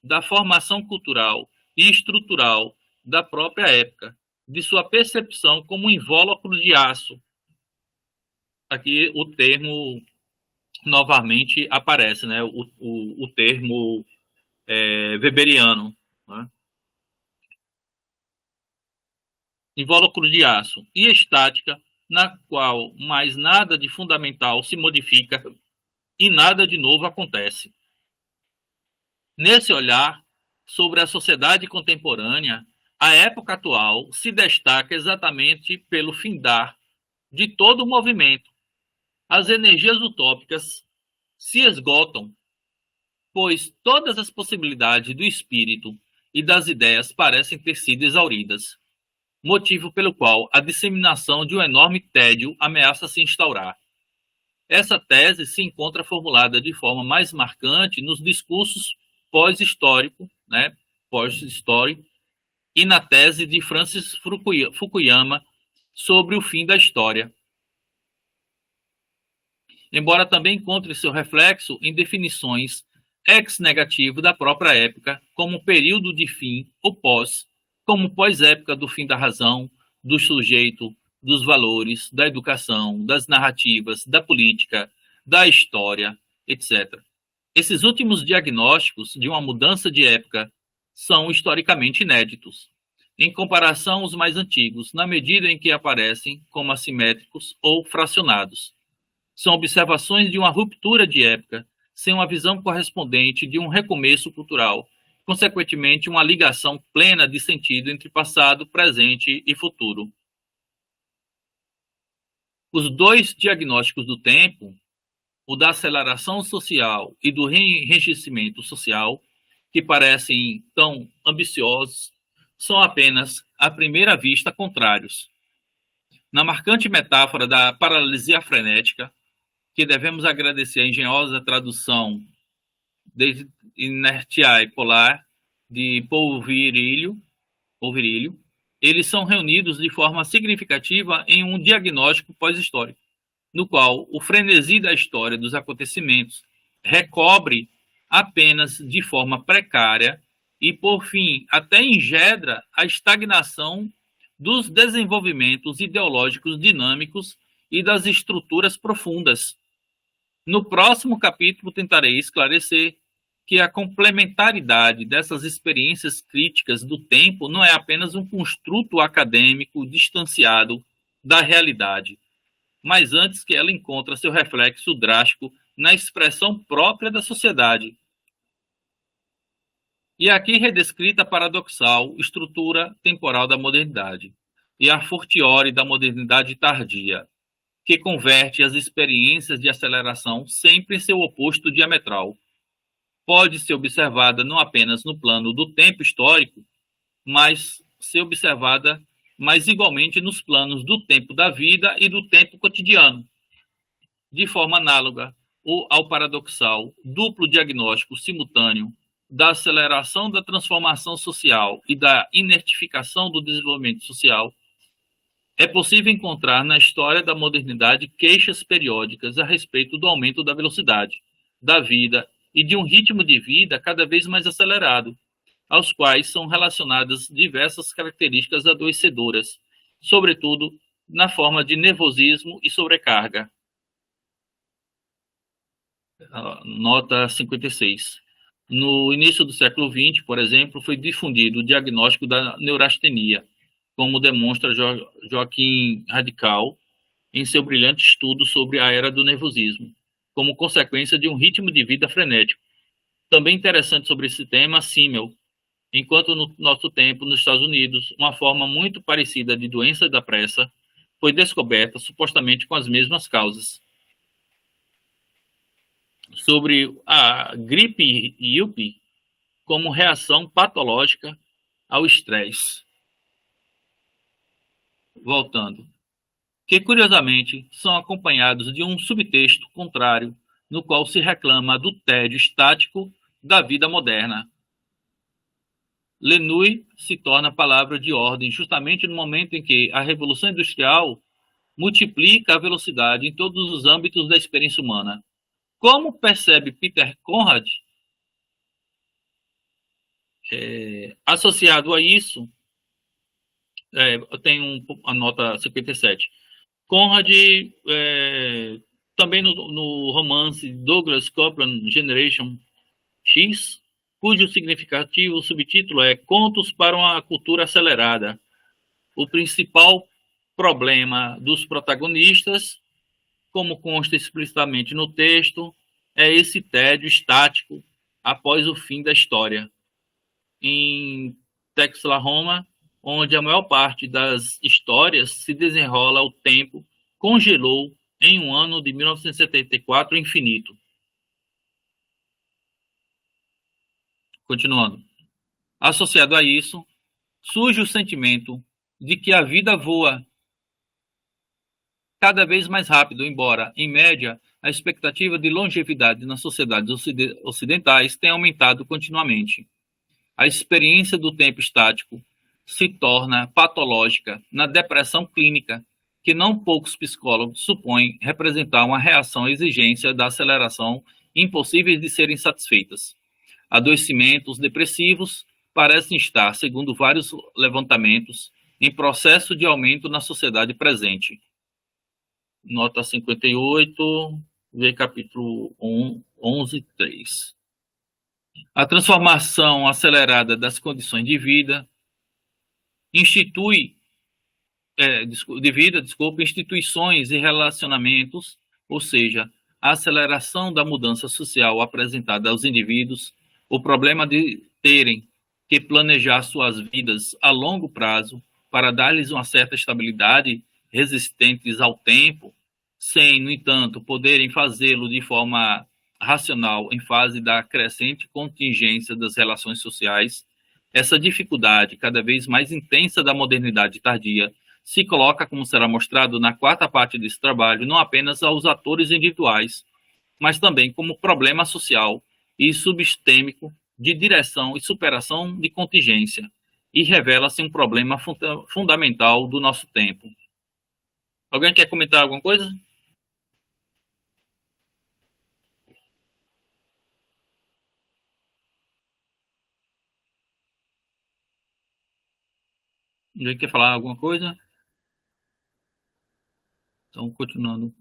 da formação cultural e estrutural da própria época, de sua percepção como um invólucro de aço. Aqui o termo novamente aparece, né? o termo weberiano, né? Invólucro de aço e estática, na qual mais nada de fundamental se modifica e nada de novo acontece. Nesse olhar sobre a sociedade contemporânea, a época atual se destaca exatamente pelo findar de todo o movimento. As energias utópicas se esgotam, pois todas as possibilidades do espírito e das ideias parecem ter sido exauridas, motivo pelo qual a disseminação de um enorme tédio ameaça se instaurar. Essa tese se encontra formulada de forma mais marcante nos discursos pós-histórico, né, pós-story, e na tese de Francis Fukuyama sobre o fim da história. Embora também encontre seu reflexo em definições ex-negativo da própria época, como período de fim ou pós, como pós-época do fim da razão, do sujeito, dos valores, da educação, das narrativas, da política, da história, etc. Esses últimos diagnósticos de uma mudança de época são historicamente inéditos, em comparação aos mais antigos, na medida em que aparecem como assimétricos ou fracionados. São observações de uma ruptura de época, sem uma visão correspondente de um recomeço cultural, consequentemente uma ligação plena de sentido entre passado, presente e futuro. Os dois diagnósticos do tempo, o da aceleração social e do enriquecimento social, que parecem tão ambiciosos, são apenas, à primeira vista, contrários. Na marcante metáfora da paralisia frenética, que devemos agradecer a engenhosa tradução de Inertiae Polar, de Paul Virilio, eles são reunidos de forma significativa em um diagnóstico pós-histórico, no qual o frenesi da história dos acontecimentos recobre apenas de forma precária e, por fim, até engendra a estagnação dos desenvolvimentos ideológicos dinâmicos e das estruturas profundas. No próximo capítulo tentarei esclarecer que a complementaridade dessas experiências críticas do tempo não é apenas um construto acadêmico distanciado da realidade, mas antes que ela encontra seu reflexo drástico na expressão própria da sociedade. E aqui redescrita a paradoxal estrutura temporal da modernidade, e a fortiori da modernidade tardia, que converte as experiências de aceleração sempre em seu oposto diametral. Pode ser observada não apenas no plano do tempo histórico, mas ser observada mais igualmente nos planos do tempo da vida e do tempo cotidiano. De forma análoga ao paradoxal duplo diagnóstico simultâneo da aceleração da transformação social e da inertificação do desenvolvimento social, é possível encontrar na história da modernidade queixas periódicas a respeito do aumento da velocidade, da vida e de um ritmo de vida cada vez mais acelerado, aos quais são relacionadas diversas características adoecedoras, sobretudo na forma de nervosismo e sobrecarga. Nota 56. No início do século XX, por exemplo, foi difundido o diagnóstico da neurastenia, como demonstra Joaquim Radical em seu brilhante estudo sobre a era do nervosismo, como consequência de um ritmo de vida frenético. Também interessante sobre esse tema, Simmel, enquanto no nosso tempo, nos Estados Unidos, uma forma muito parecida de doença da pressa foi descoberta, supostamente com as mesmas causas. Sobre a gripe yuppie como reação patológica ao estresse. Voltando. Que, curiosamente, são acompanhados de um subtexto contrário, no qual se reclama do tédio estático da vida moderna. Lenui se torna palavra de ordem justamente no momento em que a Revolução Industrial multiplica a velocidade em todos os âmbitos da experiência humana. Como percebe Peter Conrad, associado a isso, eu tenho a nota 57. Conrad, também no romance Douglas Coupland Generation X, cujo significativo subtítulo é Contos para uma Cultura Acelerada. O principal problema dos protagonistas, como consta explicitamente no texto, é esse tédio estático após o fim da história. Em Texla-Roma, onde a maior parte das histórias se desenrola, o tempo congelou em um ano de 1974 infinito. Continuando. Associado a isso, surge o sentimento de que a vida voa cada vez mais rápido, embora, em média, a expectativa de longevidade nas sociedades ocidentais tenha aumentado continuamente. A experiência do tempo estático se torna patológica na depressão clínica, que não poucos psicólogos supõem representar uma reação à exigência da aceleração impossíveis de serem satisfeitas. Adoecimentos depressivos parecem estar, segundo vários levantamentos, em processo de aumento na sociedade presente. Nota 58, vê capítulo 11, 3. A transformação acelerada das condições de vida instituições e relacionamentos, ou seja, a aceleração da mudança social apresentada aos indivíduos, o problema de terem que planejar suas vidas a longo prazo para dar-lhes uma certa estabilidade, resistentes ao tempo, sem, no entanto, poderem fazê-lo de forma racional em fase da crescente contingência das relações sociais, essa dificuldade cada vez mais intensa da modernidade tardia se coloca, como será mostrado na quarta parte desse trabalho, não apenas aos atores individuais, mas também como problema social e subsistêmico de direção e superação de contingência, e revela-se um problema fundamental do nosso tempo. Alguém quer comentar alguma coisa? Alguém quer falar alguma coisa? Então, continuando.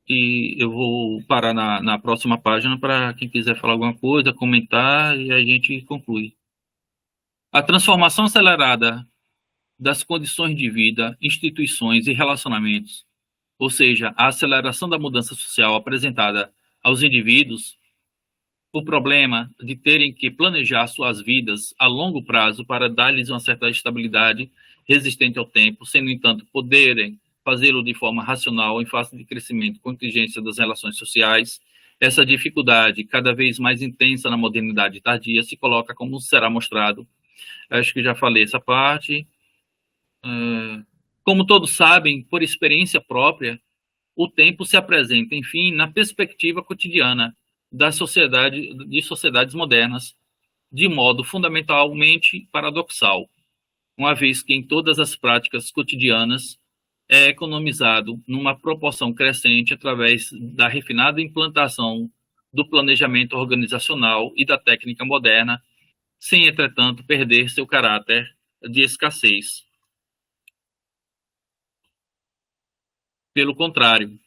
E eu vou parar na próxima página para quem quiser falar alguma coisa, comentar, e a gente conclui. A transformação acelerada das condições de vida, instituições e relacionamentos, ou seja, a aceleração da mudança social apresentada aos indivíduos, o problema de terem que planejar suas vidas a longo prazo para dar-lhes uma certa estabilidade resistente ao tempo, sem, no entanto, poderem fazê-lo de forma racional em face de crescimento e contingência das relações sociais, essa dificuldade, cada vez mais intensa na modernidade tardia, se coloca, como será mostrado. Acho que já falei essa parte. Como todos sabem, por experiência própria, o tempo se apresenta, enfim, na perspectiva cotidiana de sociedades modernas, de modo fundamentalmente paradoxal, uma vez que em todas as práticas cotidianas é economizado numa proporção crescente através da refinada implantação do planejamento organizacional e da técnica moderna, sem, entretanto, perder seu caráter de escassez. Pelo contrário,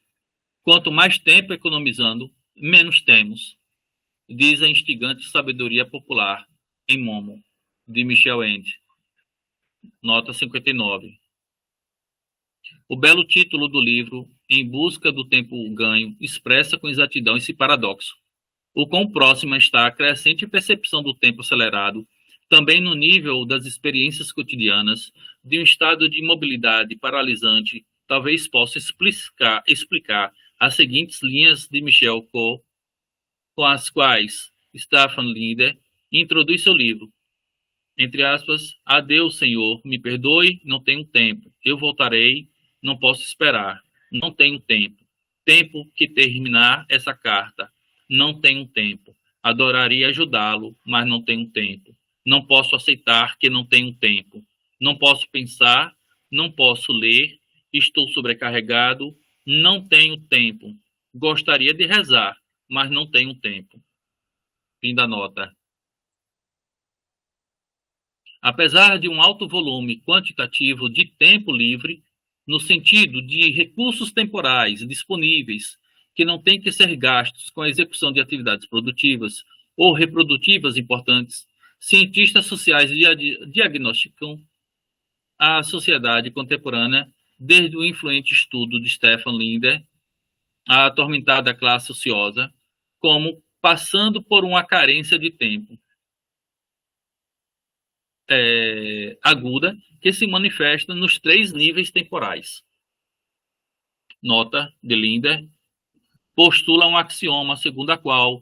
quanto mais tempo economizando, menos temos, diz a instigante sabedoria popular em Momo, de Michel Ende. Nota 59. O belo título do livro, Em Busca do Tempo Ganho, expressa com exatidão esse paradoxo. O quão próxima está a crescente percepção do tempo acelerado, também no nível das experiências cotidianas, de um estado de imobilidade paralisante, talvez possa explicar as seguintes linhas de Michel Coe, com as quais Stefan Linder introduz seu livro. Entre aspas, adeus, Senhor, me perdoe, não tenho tempo. Eu voltarei, não posso esperar. Não tenho tempo. Tempo que terminar essa carta. Não tenho tempo. Adoraria ajudá-lo, mas não tenho tempo. Não posso aceitar que não tenho tempo. Não posso pensar, não posso ler, estou sobrecarregado, não tenho tempo. Gostaria de rezar, mas não tenho tempo. Fim da nota. Apesar de um alto volume quantitativo de tempo livre, no sentido de recursos temporais disponíveis que não têm que ser gastos com a execução de atividades produtivas ou reprodutivas importantes, cientistas sociais diagnosticam a sociedade contemporânea desde o influente estudo de Stefan Linder, a atormentada classe ociosa, como passando por uma carência de tempo aguda que se manifesta nos 3 níveis temporais. Nota de Linder postula um axioma segundo a qual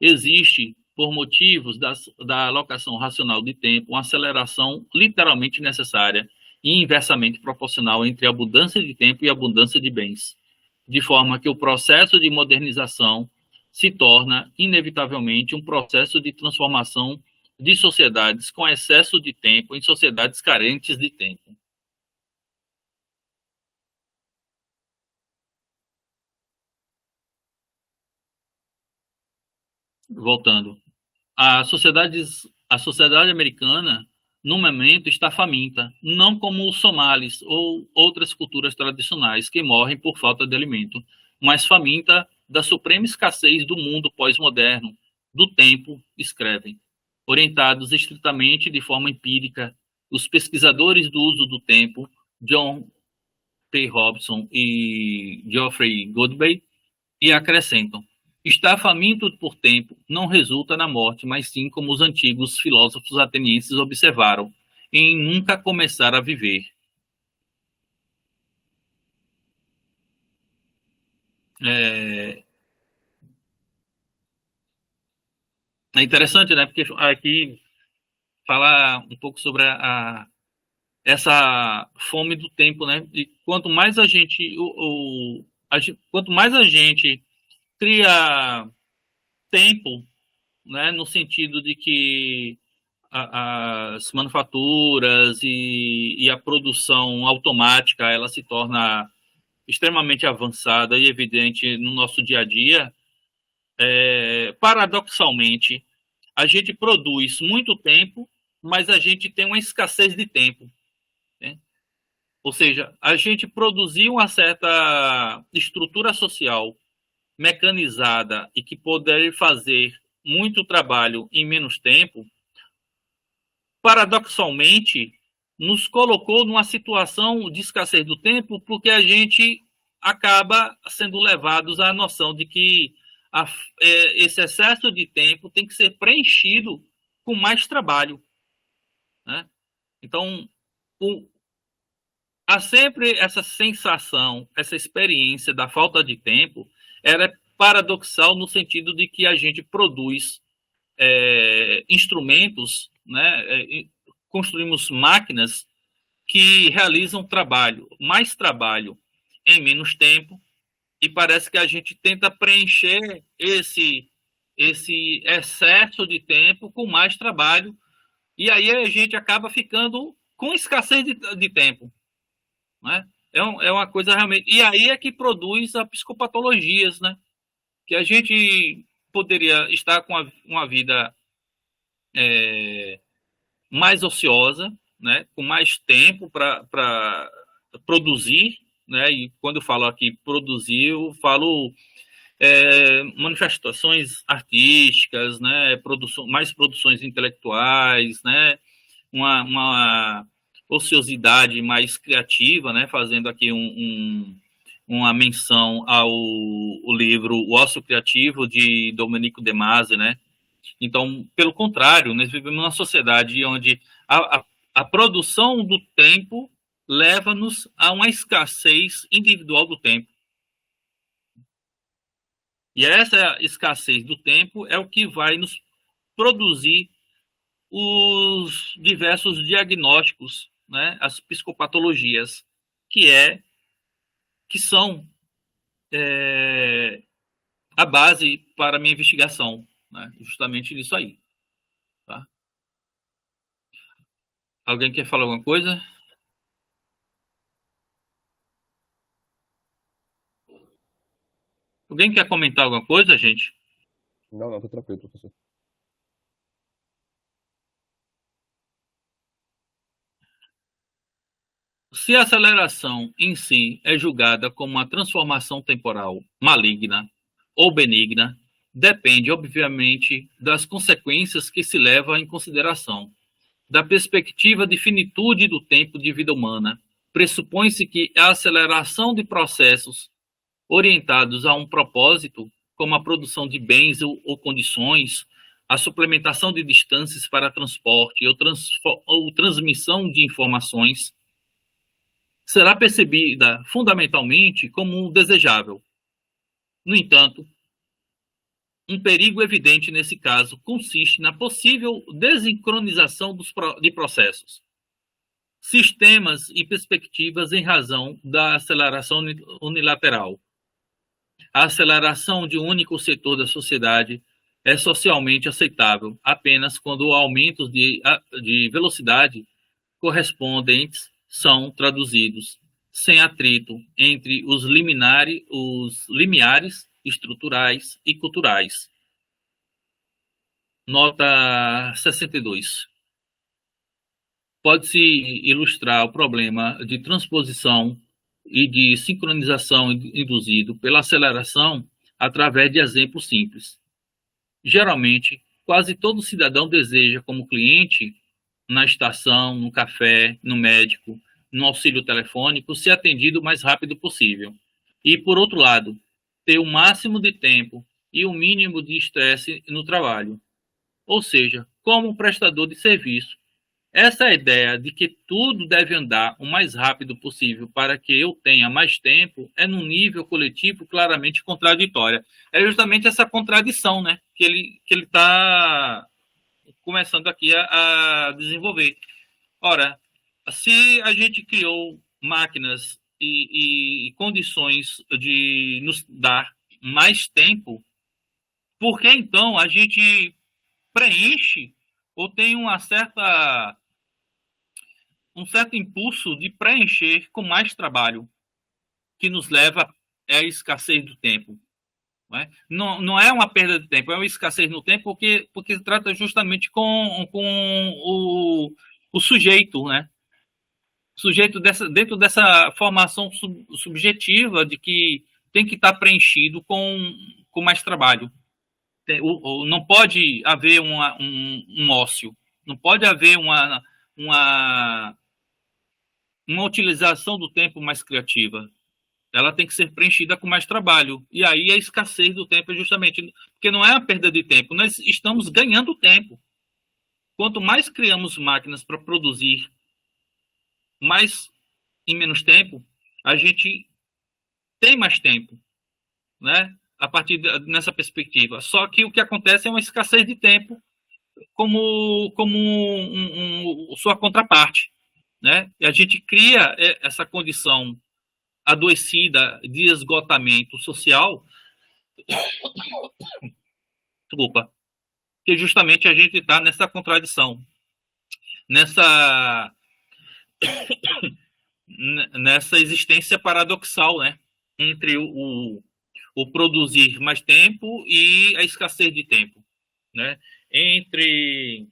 existe, por motivos da alocação racional de tempo, uma aceleração literalmente necessária e inversamente proporcional entre a abundância de tempo e a abundância de bens, de forma que o processo de modernização se torna, inevitavelmente, um processo de transformação de sociedades com excesso de tempo em sociedades carentes de tempo. Voltando, a sociedade americana, no momento, está faminta, não como os somalis ou outras culturas tradicionais que morrem por falta de alimento, mas faminta da suprema escassez do mundo pós-moderno, do tempo, escrevem. Orientados estritamente de forma empírica, os pesquisadores do uso do tempo, John P. Robson e Geoffrey Goodby, e acrescentam: estar faminto por tempo não resulta na morte, mas sim, como os antigos filósofos atenienses observaram, em nunca começar a viver. É interessante, né? Porque aqui fala um pouco sobre essa fome do tempo, né? E quanto mais a gente, quanto mais a gente cria tempo, né, no sentido de que as manufaturas e a produção automática ela se torna extremamente avançada e evidente no nosso dia a dia, paradoxalmente, a gente produz muito tempo, mas a gente tem uma escassez de tempo. Né? Ou seja, a gente produziu uma certa estrutura social mecanizada e que poderia fazer muito trabalho em menos tempo, paradoxalmente, nos colocou numa situação de escassez do tempo, porque a gente acaba sendo levados à noção de que esse excesso de tempo tem que ser preenchido com mais trabalho. Né? Então, há sempre essa sensação, essa experiência da falta de tempo, ela é paradoxal no sentido de que a gente produz instrumentos, né, construímos máquinas que realizam mais trabalho em menos tempo, e parece que a gente tenta preencher esse excesso de tempo com mais trabalho, e aí a gente acaba ficando com escassez de tempo. Né? É uma coisa realmente... E aí é que produz as psicopatologias, né? Que a gente poderia estar com uma vida mais ociosa, né? Com mais tempo para produzir, né? E quando eu falo aqui produzir, eu falo manifestações artísticas, né? Mais produções intelectuais, né? Uma ociosidade mais criativa, né? Fazendo aqui uma menção ao livro O Ócio Criativo, de Domenico De Masi, né? Então, pelo contrário, nós vivemos numa sociedade onde a produção do tempo leva-nos a uma escassez individual do tempo. E essa escassez do tempo é o que vai nos produzir os diversos diagnósticos, né? As psicopatologias, que são a base para a minha investigação, né? Justamente nisso aí. Tá? Alguém quer falar alguma coisa? Alguém quer comentar alguma coisa, gente? Não, tá tranquilo, professor. Se a aceleração em si é julgada como uma transformação temporal maligna ou benigna, depende, obviamente, das consequências que se leva em consideração. Da perspectiva de finitude do tempo de vida humana, pressupõe-se que a aceleração de processos orientados a um propósito, como a produção de bens ou condições, a suplementação de distâncias para transporte ou transmissão de informações, será percebida fundamentalmente como desejável. No entanto, um perigo evidente nesse caso consiste na possível desincronização de processos. sistemas e perspectivas em razão da aceleração unilateral. A aceleração de um único setor da sociedade é socialmente aceitável apenas quando aumentos de velocidade correspondentes são traduzidos sem atrito entre os limiares estruturais e culturais. Nota 62. Pode-se ilustrar o problema de transposição e de sincronização induzido pela aceleração através de exemplos simples. Geralmente, quase todo cidadão deseja, como cliente, na estação, no café, no médico, no auxílio telefônico, ser atendido o mais rápido possível. E, por outro lado, ter o máximo de tempo e o mínimo de estresse no trabalho. Ou seja, como prestador de serviço, essa ideia de que tudo deve andar o mais rápido possível para que eu tenha mais tempo é, num nível coletivo, claramente contraditória. É justamente essa contradição, né, que ele está começando aqui a desenvolver. Ora, se a gente criou máquinas e condições de nos dar mais tempo, por que então a gente preenche ou tem um certo impulso de preencher com mais trabalho, que nos leva à escassez do tempo? Não é uma perda de tempo, é uma escassez no tempo, porque trata justamente com o sujeito, né? O sujeito dentro dessa formação subjetiva de que tem que estar preenchido com mais trabalho. Não pode haver um ócio, não pode haver uma utilização do tempo mais criativa. Ela tem que ser preenchida com mais trabalho. E aí a escassez do tempo é justamente porque não é a perda de tempo, nós estamos ganhando tempo. Quanto mais criamos máquinas para produzir mais em menos tempo, a gente tem mais tempo, né? A partir nessa perspectiva. Só que o que acontece é uma escassez de tempo como sua contraparte, né? E a gente cria essa condição adoecida de esgotamento social, desculpa, que justamente a gente está nessa contradição, nessa existência paradoxal, né? Entre o produzir mais tempo e a escassez de tempo, né? Entre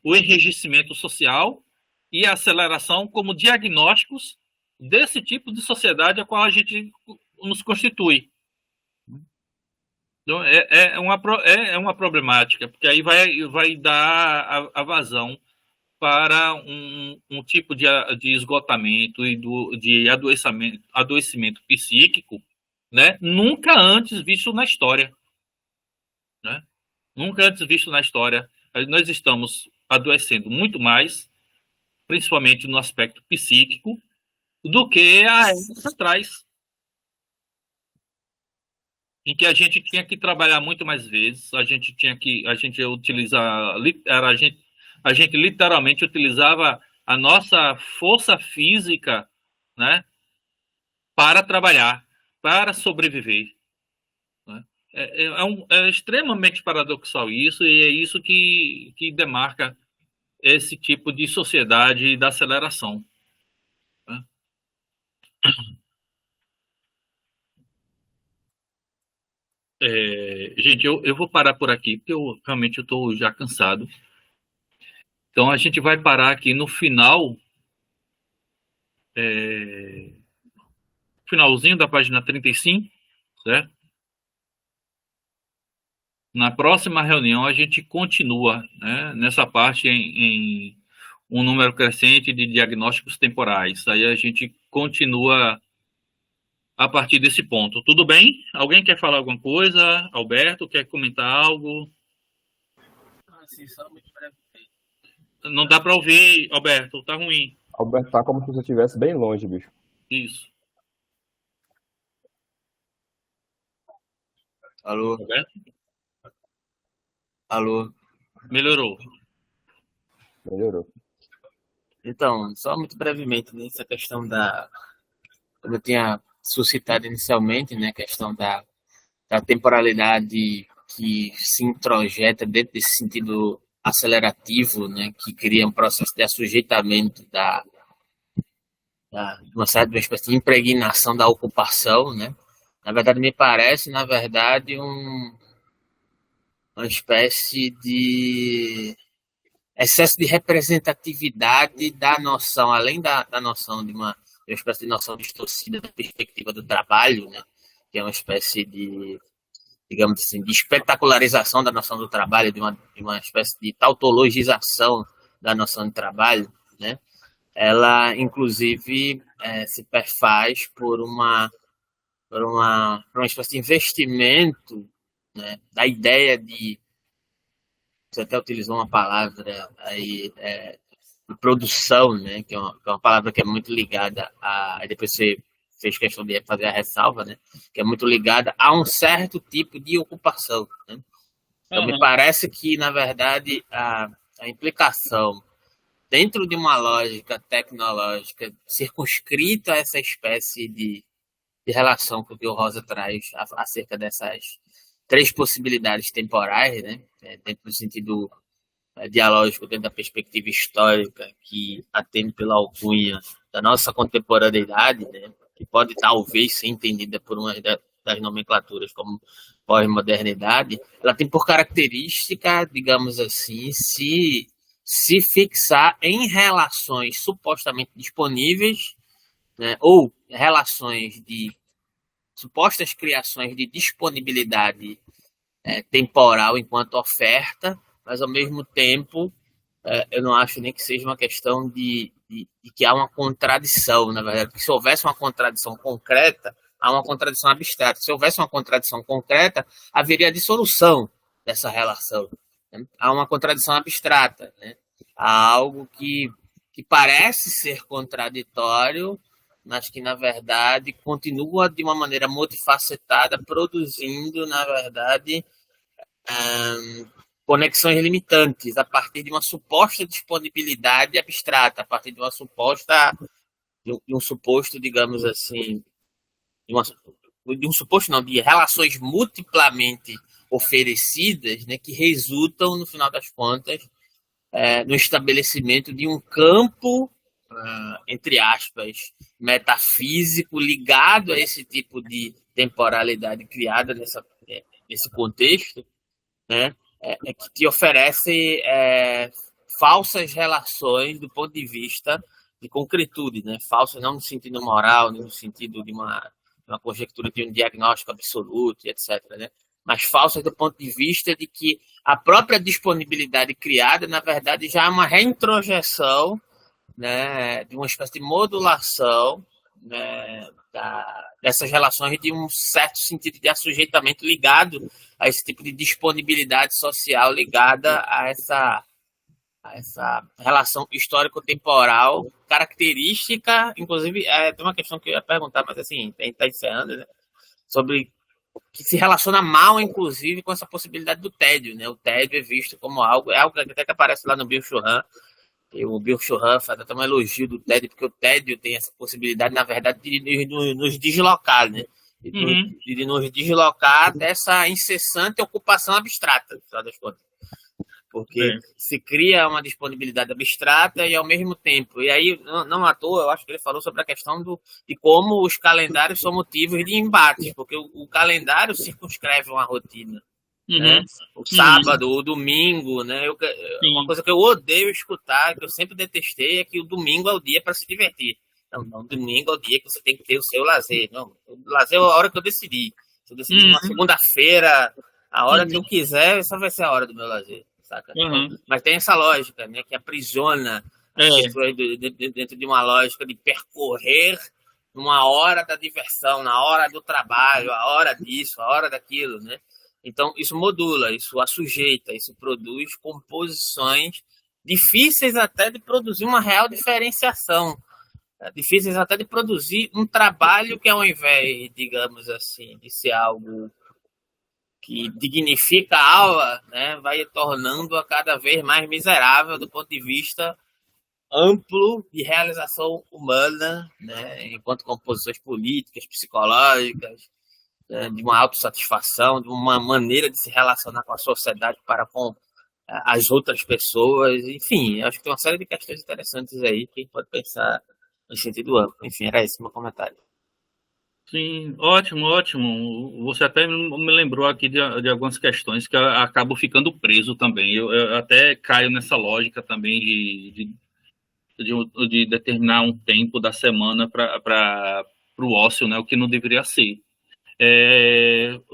o enrijecimento social e a aceleração como diagnósticos desse tipo de sociedade a qual a gente nos constitui. Então, é uma problemática, porque aí vai dar a vazão para um tipo de esgotamento e de adoecimento psíquico, né? Nunca antes visto na história, né? Nunca antes visto na história. Nós estamos adoecendo muito mais, principalmente no aspecto psíquico, do que há anos atrás, em que a gente tinha que trabalhar muito mais vezes, a gente utilizar, a gente literalmente utilizava a nossa força física, né, para trabalhar, para sobreviver, né? É extremamente paradoxal isso, e é isso que demarca esse tipo de sociedade da aceleração, né? Gente, eu vou parar por aqui, porque eu realmente estou já cansado. Então, a gente vai parar aqui no finalzinho da página 35, certo? Na próxima reunião, a gente continua, né, nessa parte em um número crescente de diagnósticos temporais. Aí a gente continua a partir desse ponto. Tudo bem? Alguém quer falar alguma coisa? Alberto, quer comentar algo? Não dá para ouvir, Alberto, tá ruim. Alberto, tá como se você estivesse bem longe, bicho. Isso. Alô? Alberto? Alô? Melhorou. Melhorou. Então, só muito brevemente, nessa questão como eu tinha suscitado inicialmente, né, a questão da temporalidade que se introjeta dentro desse sentido acelerativo, né, que cria um processo de assujeitamento uma espécie de impregnação da ocupação, né? Na verdade, me parece, na verdade, uma espécie de excesso de representatividade da noção, além da noção de uma espécie de noção distorcida da perspectiva do trabalho, né? Que é uma espécie de, digamos assim, de espetacularização da noção do trabalho, de uma espécie de tautologização da noção de trabalho, né? Ela, inclusive, se perfaz por uma espécie de investimento, né, da ideia de, você até utilizou uma palavra aí, de produção, né, que é uma palavra que é muito ligada a, depois você fez questão de fazer a ressalva, né, que é muito ligada a um certo tipo de ocupação, né? Então, me Aham. parece que, na verdade, a implicação dentro de uma lógica tecnológica circunscrita a essa espécie de relação que o Rosa traz acerca dessas três possibilidades temporais, né? Dentro do sentido dialógico, dentro da perspectiva histórica que atende pela alcunha da nossa contemporaneidade, né? Que pode talvez ser entendida por uma das nomenclaturas como pós-modernidade, ela tem por característica, digamos assim, se fixar em relações supostamente disponíveis, né, ou relações de supostas criações de disponibilidade temporal enquanto oferta, mas ao mesmo tempo eu não acho nem que seja uma questão de que há uma contradição, na verdade, porque se houvesse uma contradição concreta, há uma contradição abstrata. Se houvesse uma contradição concreta, haveria a dissolução dessa relação, né? Há uma contradição abstrata, né? Há algo que parece ser contraditório, mas que, na verdade, continua de uma maneira multifacetada, produzindo, na verdade, conexões limitantes a partir de uma suposta disponibilidade abstrata, a partir de um suposto, digamos assim, de um suposto não, de relações multiplamente oferecidas, né, que resultam, no final das contas, no estabelecimento de um campo, entre aspas, metafísico ligado a esse tipo de temporalidade criada nesse contexto, né, que te oferece falsas relações do ponto de vista de concretude, né? Falsas não no sentido moral, nem no sentido de uma conjectura de um diagnóstico absoluto, etc., né? Mas falsas do ponto de vista de que a própria disponibilidade criada, na verdade, já é uma reintrojeção, né, de uma espécie de modulação, né, dessas relações de um certo sentido de assujeitamento ligado a esse tipo de disponibilidade social ligada a essa relação histórico-temporal característica, inclusive, tem uma questão que eu ia perguntar, mas assim, a gente está encerrando, né, sobre que se relaciona mal, inclusive, com essa possibilidade do tédio, né? O tédio é visto como algo que até que aparece lá no Bill Churran, e o Bill Churran faz até um elogio do tédio, porque o tédio tem essa possibilidade, na verdade, de nos deslocar, né? Uhum. De nos deslocar dessa incessante ocupação abstrata, no final das contas. Porque É. se cria uma disponibilidade abstrata e ao mesmo tempo. E aí, não à toa, eu acho que ele falou sobre a questão de como os calendários são motivos de embates, porque o calendário circunscreve uma rotina, né? Uhum. O Uhum. sábado, o domingo, né? Uma Sim. coisa que eu odeio escutar, que eu sempre detestei, é que o domingo é o dia para se divertir. Não, não, domingo é o dia que você tem que ter o seu lazer. Não, o lazer é a hora que eu decidi. Se eu decidir numa Uhum. segunda-feira, a hora que eu Uhum. quiser, essa vai ser a hora do meu lazer, saca? Então, Uhum. mas tem essa lógica, né? Que aprisiona as É. pessoas dentro de uma lógica de percorrer uma hora da diversão, na hora do trabalho, a hora disso, a hora daquilo, né? Então, isso modula, isso assujeita, isso produz composições difíceis até de produzir uma real diferenciação, difíceis até de produzir um trabalho que, ao invés, digamos assim, de ser algo que dignifica a aula, né, vai tornando-a cada vez mais miserável do ponto de vista amplo de realização humana, né, enquanto composições políticas, psicológicas, né, de uma autossatisfação, de uma maneira de se relacionar com a sociedade para com as outras pessoas, enfim, acho que tem uma série de questões interessantes aí que a gente pode pensar no sentido amplo. Enfim, era esse meu comentário. Sim, ótimo, ótimo. Você até me lembrou aqui de algumas questões que eu acabo ficando preso também. Eu até caio nessa lógica também de determinar um tempo da semana para o ócio, né? O que não deveria ser.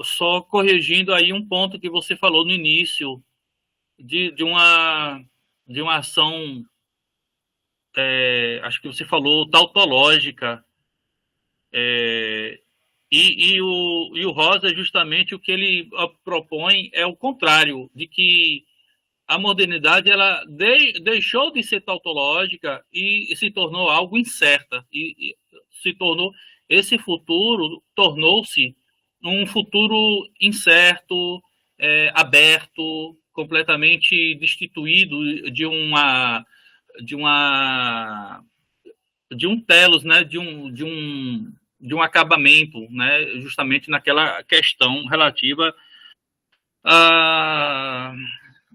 Só corrigindo aí um ponto que você falou no início de uma ação, acho que você falou tautológica, e o Rosa, justamente, o que ele propõe é o contrário, de que a modernidade ela deixou de ser tautológica e se tornou algo incerta. E se tornou, esse futuro tornou-se um futuro incerto, aberto, completamente destituído de um telos, né, de um acabamento, né, justamente naquela questão relativa a,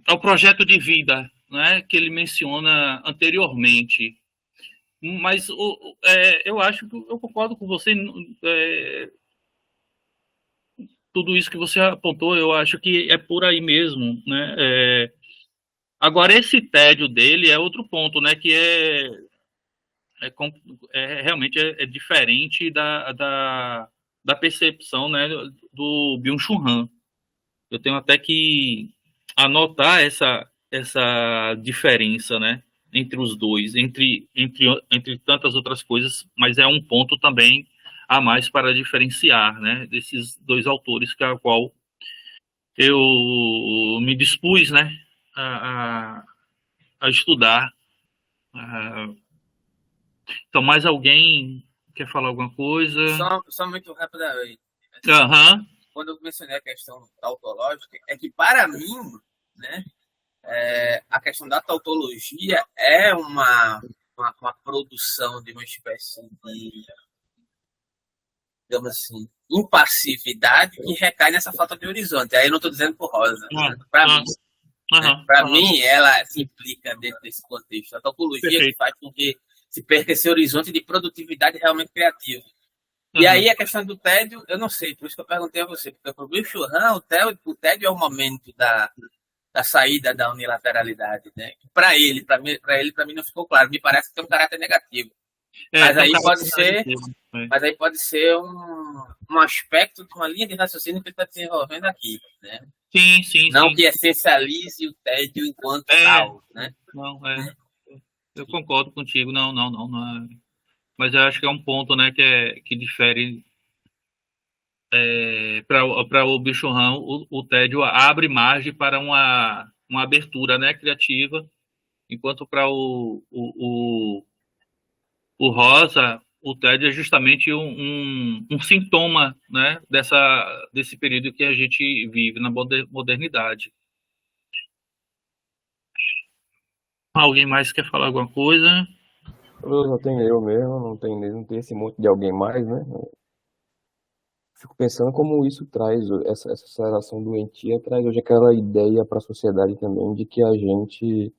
ao projeto de vida, né, que ele menciona anteriormente. Mas eu acho que eu concordo com você. Tudo isso que você apontou, eu acho que é por aí mesmo, né? Agora, esse tédio dele é outro ponto, né? Que é, realmente é diferente da percepção, né, do Byung-Chul Han. Eu tenho até que anotar essa diferença, né, entre os dois, entre tantas outras coisas, mas é um ponto também a mais para diferenciar, né, desses dois autores que a qual eu me dispus, né, a, a estudar. Então, mais alguém quer falar alguma coisa? Só muito rapidamente. Aham. Quando eu mencionei a questão tautológica, é que para mim, né, a questão da tautologia é uma produção de uma espécie de, digamos assim, impassividade que recai nessa falta de horizonte. Aí eu não estou dizendo por Rosa, né? Para mim, ela se implica dentro desse contexto. A tautologia que faz com que se perca esse horizonte de produtividade realmente criativa. E aí a questão do tédio, eu não sei, por isso que eu perguntei a você, porque para o Bill Churran, o tédio é o momento da saída da unilateralidade, né? Para ele, para mim não ficou claro, me parece que tem um caráter negativo. Mas aí pode ser um aspecto de uma linha de raciocínio que ele está desenvolvendo aqui, né? Sim. Não que essencialize o tédio enquanto tal, né? Não, eu concordo contigo, não é. Mas eu acho que é um ponto, né, que difere para o Bicho Rão, o tédio abre margem para uma abertura, né, criativa, enquanto para o Rosa, o tédio é justamente um sintoma, né, desse período que a gente vive na modernidade. Alguém mais quer falar alguma coisa? Só tenho eu mesmo, não tem esse monte de alguém mais, né? Fico pensando como isso traz, essa aceleração doentia traz hoje aquela ideia para a sociedade também de que a gente,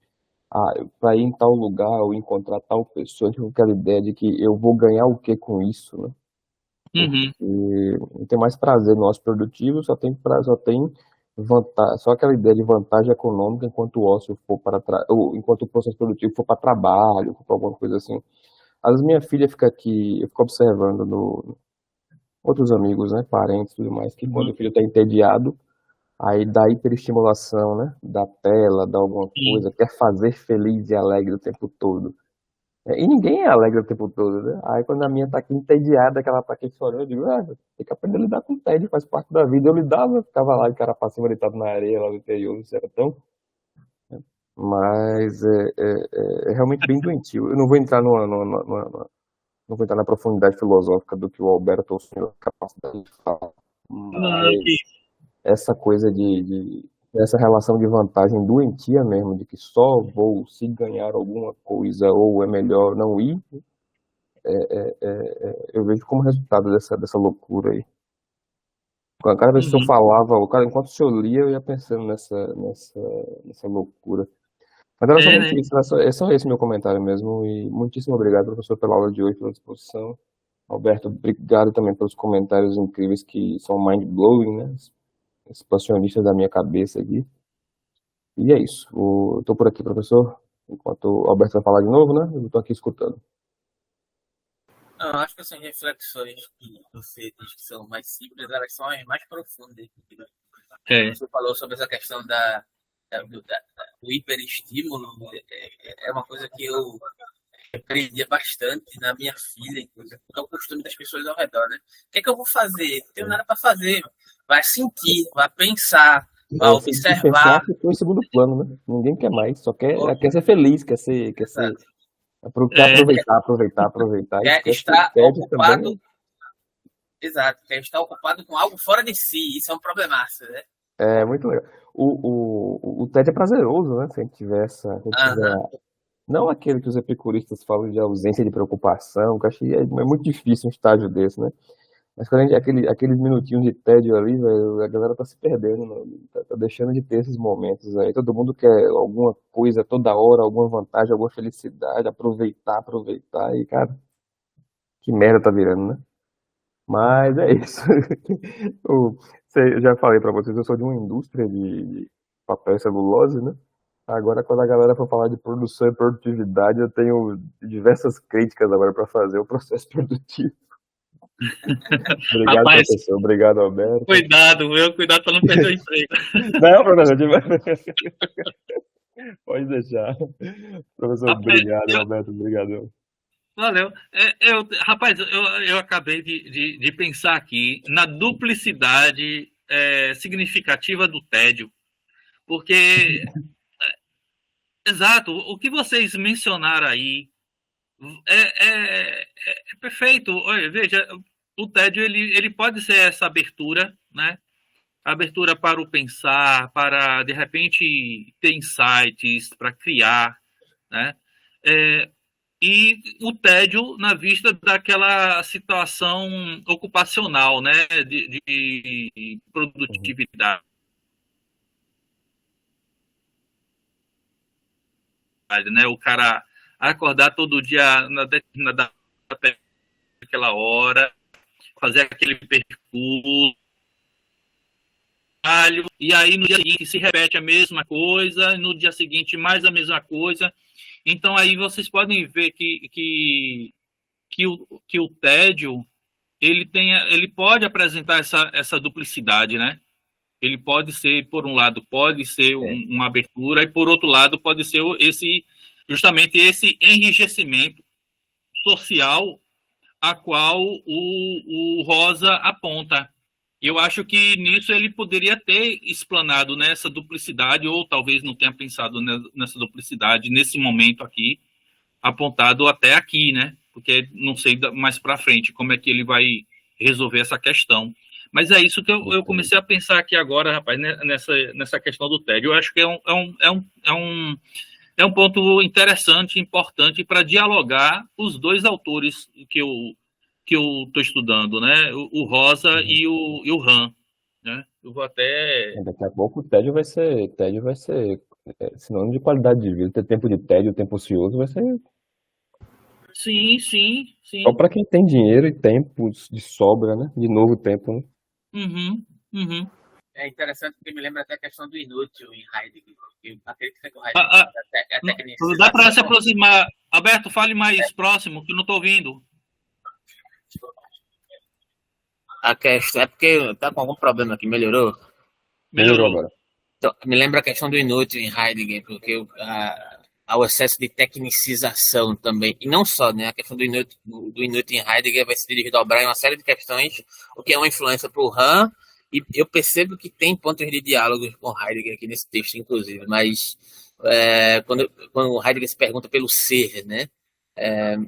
para ir em tal lugar ou encontrar tal pessoa, a gente tem aquela ideia de que eu vou ganhar o que com isso, né? Porque não tem mais prazer no ócio produtivo, só tem vantagem, só aquela ideia de vantagem econômica enquanto o ócio for ou enquanto o processo produtivo for para trabalho, for para alguma coisa assim. Às vezes minha filha fica aqui, eu fico observando outros amigos, né, parentes e tudo mais, que quando o filho está entediado, aí dá hiperestimulação, né, da tela, dá alguma coisa, quer fazer feliz e alegre o tempo todo. E ninguém é alegre o tempo todo, né? Aí quando a minha tá aqui entediada, que ela tá aqui chorando, eu digo, tem que aprender a lidar com o tédio, faz parte da vida. Eu lidava, ficava lá de cara pra cima, deitado na areia, lá no interior, no sertão. Mas é realmente bem doentio. Eu não vou entrar não vou entrar na profundidade filosófica do que o Alberto tem capacidade de falar. Mas essa coisa de essa relação de vantagem doentia mesmo, de que só vou se ganhar alguma coisa ou é melhor não ir, eu vejo como resultado dessa loucura aí. Cada vez que o senhor Uhum. falava, enquanto o senhor lia, eu ia pensando nessa loucura. Mas era É, somente né? isso, é só esse meu comentário mesmo. E muitíssimo obrigado, professor, pela aula de hoje, pela disposição. Alberto, obrigado também pelos comentários incríveis que são mind-blowing, né? Expansionistas da minha cabeça aqui. E é isso. Estou por aqui, professor. Enquanto o Alberto vai falar de novo, né? Eu estou aqui escutando. Não, acho que essas reflexões que você diz que são mais simples, elas são as mais profundas. É, Você falou sobre essa questão do hiperestímulo, né? É uma coisa que eu aprendia bastante na minha filha, inclusive, porque é o costume das pessoas ao redor, né? O que é que eu vou fazer? Não tenho nada para fazer. Vai sentir, vai pensar, vai Se pensar, observar. ficou em segundo plano, né? Ninguém quer mais, só quer ser feliz, Exato. quer é, aproveitar. Quer Esquece que o estar tédio ocupado, também exato, quer estar ocupado com algo fora de si. Isso é um problemaço, né? é muito legal. O tédio é prazeroso, né? Se a gente se a gente tiver, Aham. não aquele que os epicuristas falam de ausência de preocupação, que eu acho que é muito difícil um estágio desse, né? Mas quando aqueles minutinhos de tédio ali, velho, a galera tá se perdendo, né? Tá deixando de ter esses momentos aí. Todo mundo quer alguma coisa toda hora, alguma vantagem, alguma felicidade, aproveitar, e, cara, que merda tá virando, né? Mas é isso. Eu já falei pra vocês, eu sou de uma indústria de papel e celulose, né? Agora, quando a galera for falar de produção e produtividade, eu tenho diversas críticas agora para fazer o processo produtivo. Obrigado, rapaz, professor. Obrigado, Alberto. cuidado, viu? Cuidado para não perder o emprego. Não, professor, pode deixar. Professor, Rapaz, obrigado, Alberto. Obrigado. valeu. Rapaz, eu acabei de pensar aqui na duplicidade significativa do tédio, porque, exato, o que vocês mencionaram aí é perfeito. Olha, veja, o tédio ele pode ser essa abertura, né? Abertura para o pensar, para de repente ter insights, para criar, né? É, e o tédio na vista daquela situação ocupacional, né, de Uhum. produtividade, né, o cara acordar todo dia naquela hora, fazer aquele percurso, e aí no dia seguinte se repete a mesma coisa, no dia seguinte mais a mesma coisa. Então aí vocês podem ver que o tédio ele pode apresentar essa duplicidade, né? Ele pode ser, por um lado, pode ser É, uma abertura, e por outro lado, pode ser justamente esse enrijecimento social a qual o Rosa aponta. Eu acho que nisso ele poderia ter explanado nessa duplicidade, ou talvez não tenha pensado nessa duplicidade nesse momento aqui, apontado até aqui, né? Porque não sei mais para frente como é que ele vai resolver essa questão. Mas é isso que eu comecei a pensar aqui agora, rapaz, nessa questão do tédio. Eu acho que é um ponto interessante, importante para dialogar os dois autores que eu estou estudando, né? O Rosa uhum. e o Han, né? Eu vou até. Daqui a pouco o tédio vai ser sinônimo de qualidade de vida. Ter tempo de tédio, tempo ocioso vai ser Sim, sim, só sim. para quem tem dinheiro e tempo de sobra, né? De novo tempo, né? Uhum, uhum. É interessante porque me lembra até a questão do inútil em Heidegger. Eu acredito que o Ah, Heidegger ah, a dá para tecnicização. se aproximar. Alberto, fale mais próximo, que eu não estou ouvindo. A questão é porque tá com algum problema aqui, melhorou? Melhorou Melhorou. agora. Então, me lembra a questão do inútil em Heidegger, porque há o excesso de tecnicização também. E não só, né? A questão do inútil em Heidegger vai se desdobrar em uma série de questões, o que é uma influência para o Han. E eu percebo que tem pontos de diálogo com Heidegger aqui nesse texto, inclusive. Mas quando o Heidegger se pergunta pelo ser, né?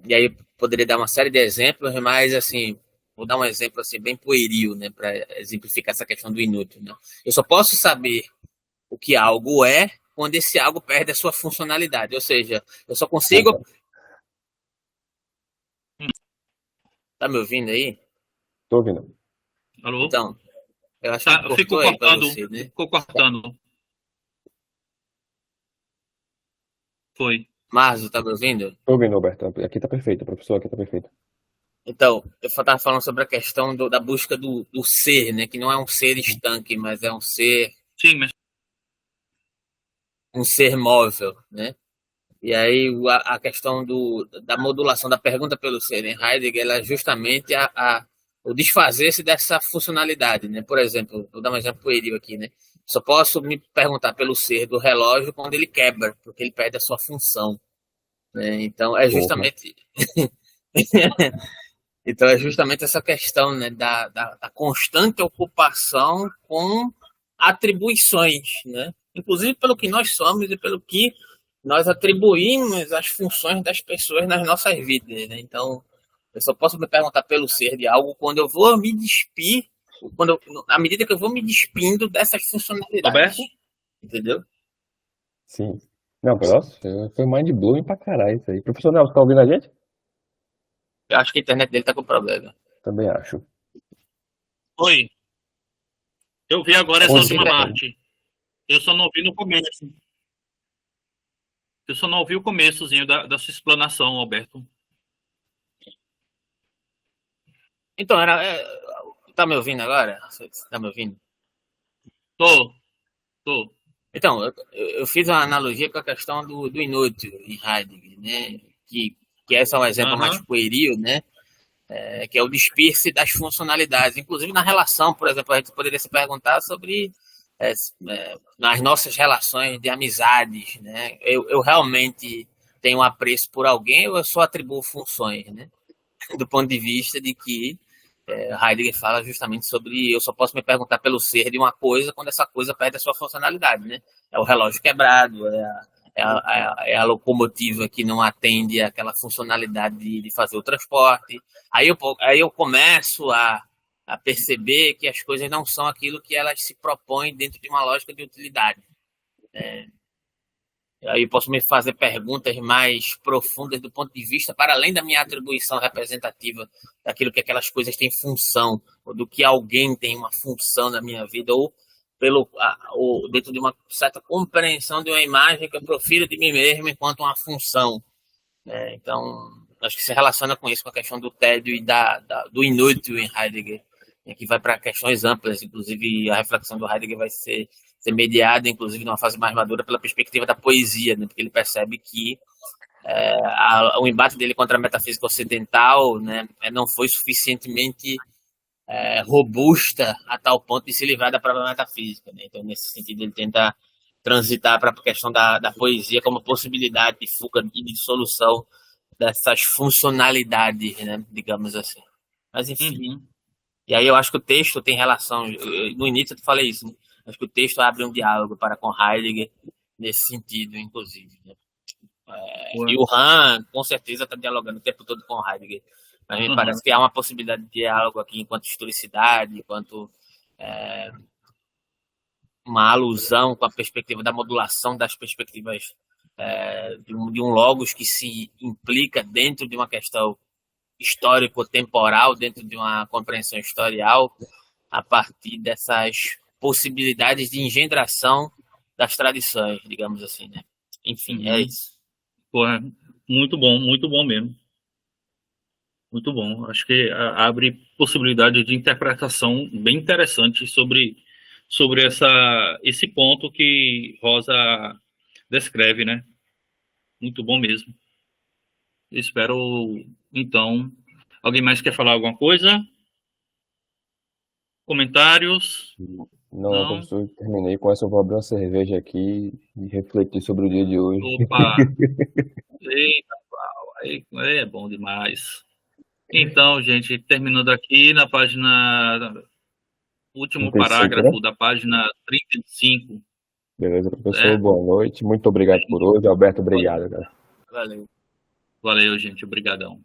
E aí eu poderia dar uma série de exemplos, mas assim, vou dar um exemplo assim bem pueril, né, para exemplificar essa questão do inútil, né? Eu só posso saber o que algo é quando esse algo perde a sua funcionalidade. Ou seja, eu só consigo. Tá me ouvindo aí? Tô ouvindo. Alô? Então, eu acho que Ficou cortou aí pra cortando. você, né? Ficou cortando. Foi. Marzo, tá me ouvindo? Tô ouvindo, Alberto. Aqui tá perfeito, professor, aqui tá perfeito. Então, eu estava falando sobre a questão da busca do ser, né? Que não é um ser estanque, mas é Sim, mas um ser móvel, né? E aí a questão da modulação da pergunta pelo ser em Heidegger, ela é justamente o desfazer-se dessa funcionalidade, né? Por exemplo, vou dar um exemplo pueril aqui, né? Só posso me perguntar pelo ser do relógio quando ele quebra, porque ele perde a sua função, né? Então é Porra. justamente então é justamente essa questão, né, da constante ocupação com atribuições, né? Inclusive pelo que nós somos e pelo que nós atribuímos as funções das pessoas nas nossas vidas, né? Então, eu só posso me perguntar pelo ser de algo quando eu vou me despir, à medida que eu vou me despindo dessas funcionalidades, Alberto? entendeu? Sim. Não, nossa, foi mind blowing pra caralho isso aí. Professor Nelson, tá ouvindo a gente? Eu acho que a internet dele tá com problema. Também acho. Oi. Eu vi agora essa Onde última você tá? parte. Eu só não ouvi no começo. Eu só não ouvi o começozinho da sua explanação, Alberto. Então, tá me ouvindo agora? Você tá me ouvindo? Tô, tô. Então, eu fiz uma analogia com a questão do inútil em Heidegger, né? Que esse é um exemplo mais Aham. pueril, né? Que é o despir-se das funcionalidades. Inclusive na relação, por exemplo, a gente poderia se perguntar sobre nas nossas relações de amizades, né? Eu realmente tenho um apreço por alguém ou eu só atribuo funções, né? Do ponto de vista de que Heidegger fala justamente sobre eu só posso me perguntar pelo ser de uma coisa quando essa coisa perde a sua funcionalidade, né? É o relógio quebrado, é a locomotiva que não atende àquela funcionalidade de fazer o transporte. Aí eu começo a perceber que as coisas não são aquilo que elas se propõem dentro de uma lógica de utilidade. Aí eu posso me fazer perguntas mais profundas do ponto de vista, para além da minha atribuição representativa, daquilo que aquelas coisas têm função, ou do que alguém tem uma função na minha vida, ou dentro de uma certa compreensão de uma imagem que eu profiro de mim mesmo enquanto uma função. Então, acho que se relaciona com isso, com a questão do tédio e do inútil em Heidegger, que vai para questões amplas, inclusive a reflexão do Heidegger vai ser mediada, inclusive numa fase mais madura, pela perspectiva da poesia, né? Porque ele percebe que o embate dele contra a metafísica ocidental, né, não foi suficientemente robusta a tal ponto de se livrar da própria metafísica. Né? Então, nesse sentido, ele tenta transitar para a questão da poesia como possibilidade de fuga e de solução dessas funcionalidades, né, digamos assim. Mas, enfim. Uhum. E aí eu acho que o texto tem relação. No início eu falei isso, né? Acho que o texto abre um diálogo para com Heidegger nesse sentido, inclusive. Né? E o Han, com certeza, está dialogando o tempo todo com Heidegger. Mas me parece que há uma possibilidade de diálogo aqui enquanto historicidade, enquanto uma alusão com a perspectiva da modulação das perspectivas de um logos que se implica dentro de uma questão histórico-temporal, dentro de uma compreensão historial, a partir dessas possibilidades de engendração das tradições, digamos assim, né? Enfim, é isso. Pô, muito bom mesmo. Muito bom. Acho que abre possibilidade de interpretação bem interessante sobre esse ponto que Rosa descreve, né? Muito bom mesmo. Espero, então, alguém mais quer falar alguma coisa? Comentários? Não, Não? professor, terminei com essa. Eu vou abrir uma cerveja aqui e refletir sobre o dia de hoje. Opa! Eita, pau, aí é bom demais. Então, gente, terminando aqui na página, último 35, né? parágrafo da página 35, Beleza, professor, certo? boa noite. Muito obrigado por hoje. Alberto, obrigado, cara. Valeu. Valeu, gente. Obrigadão.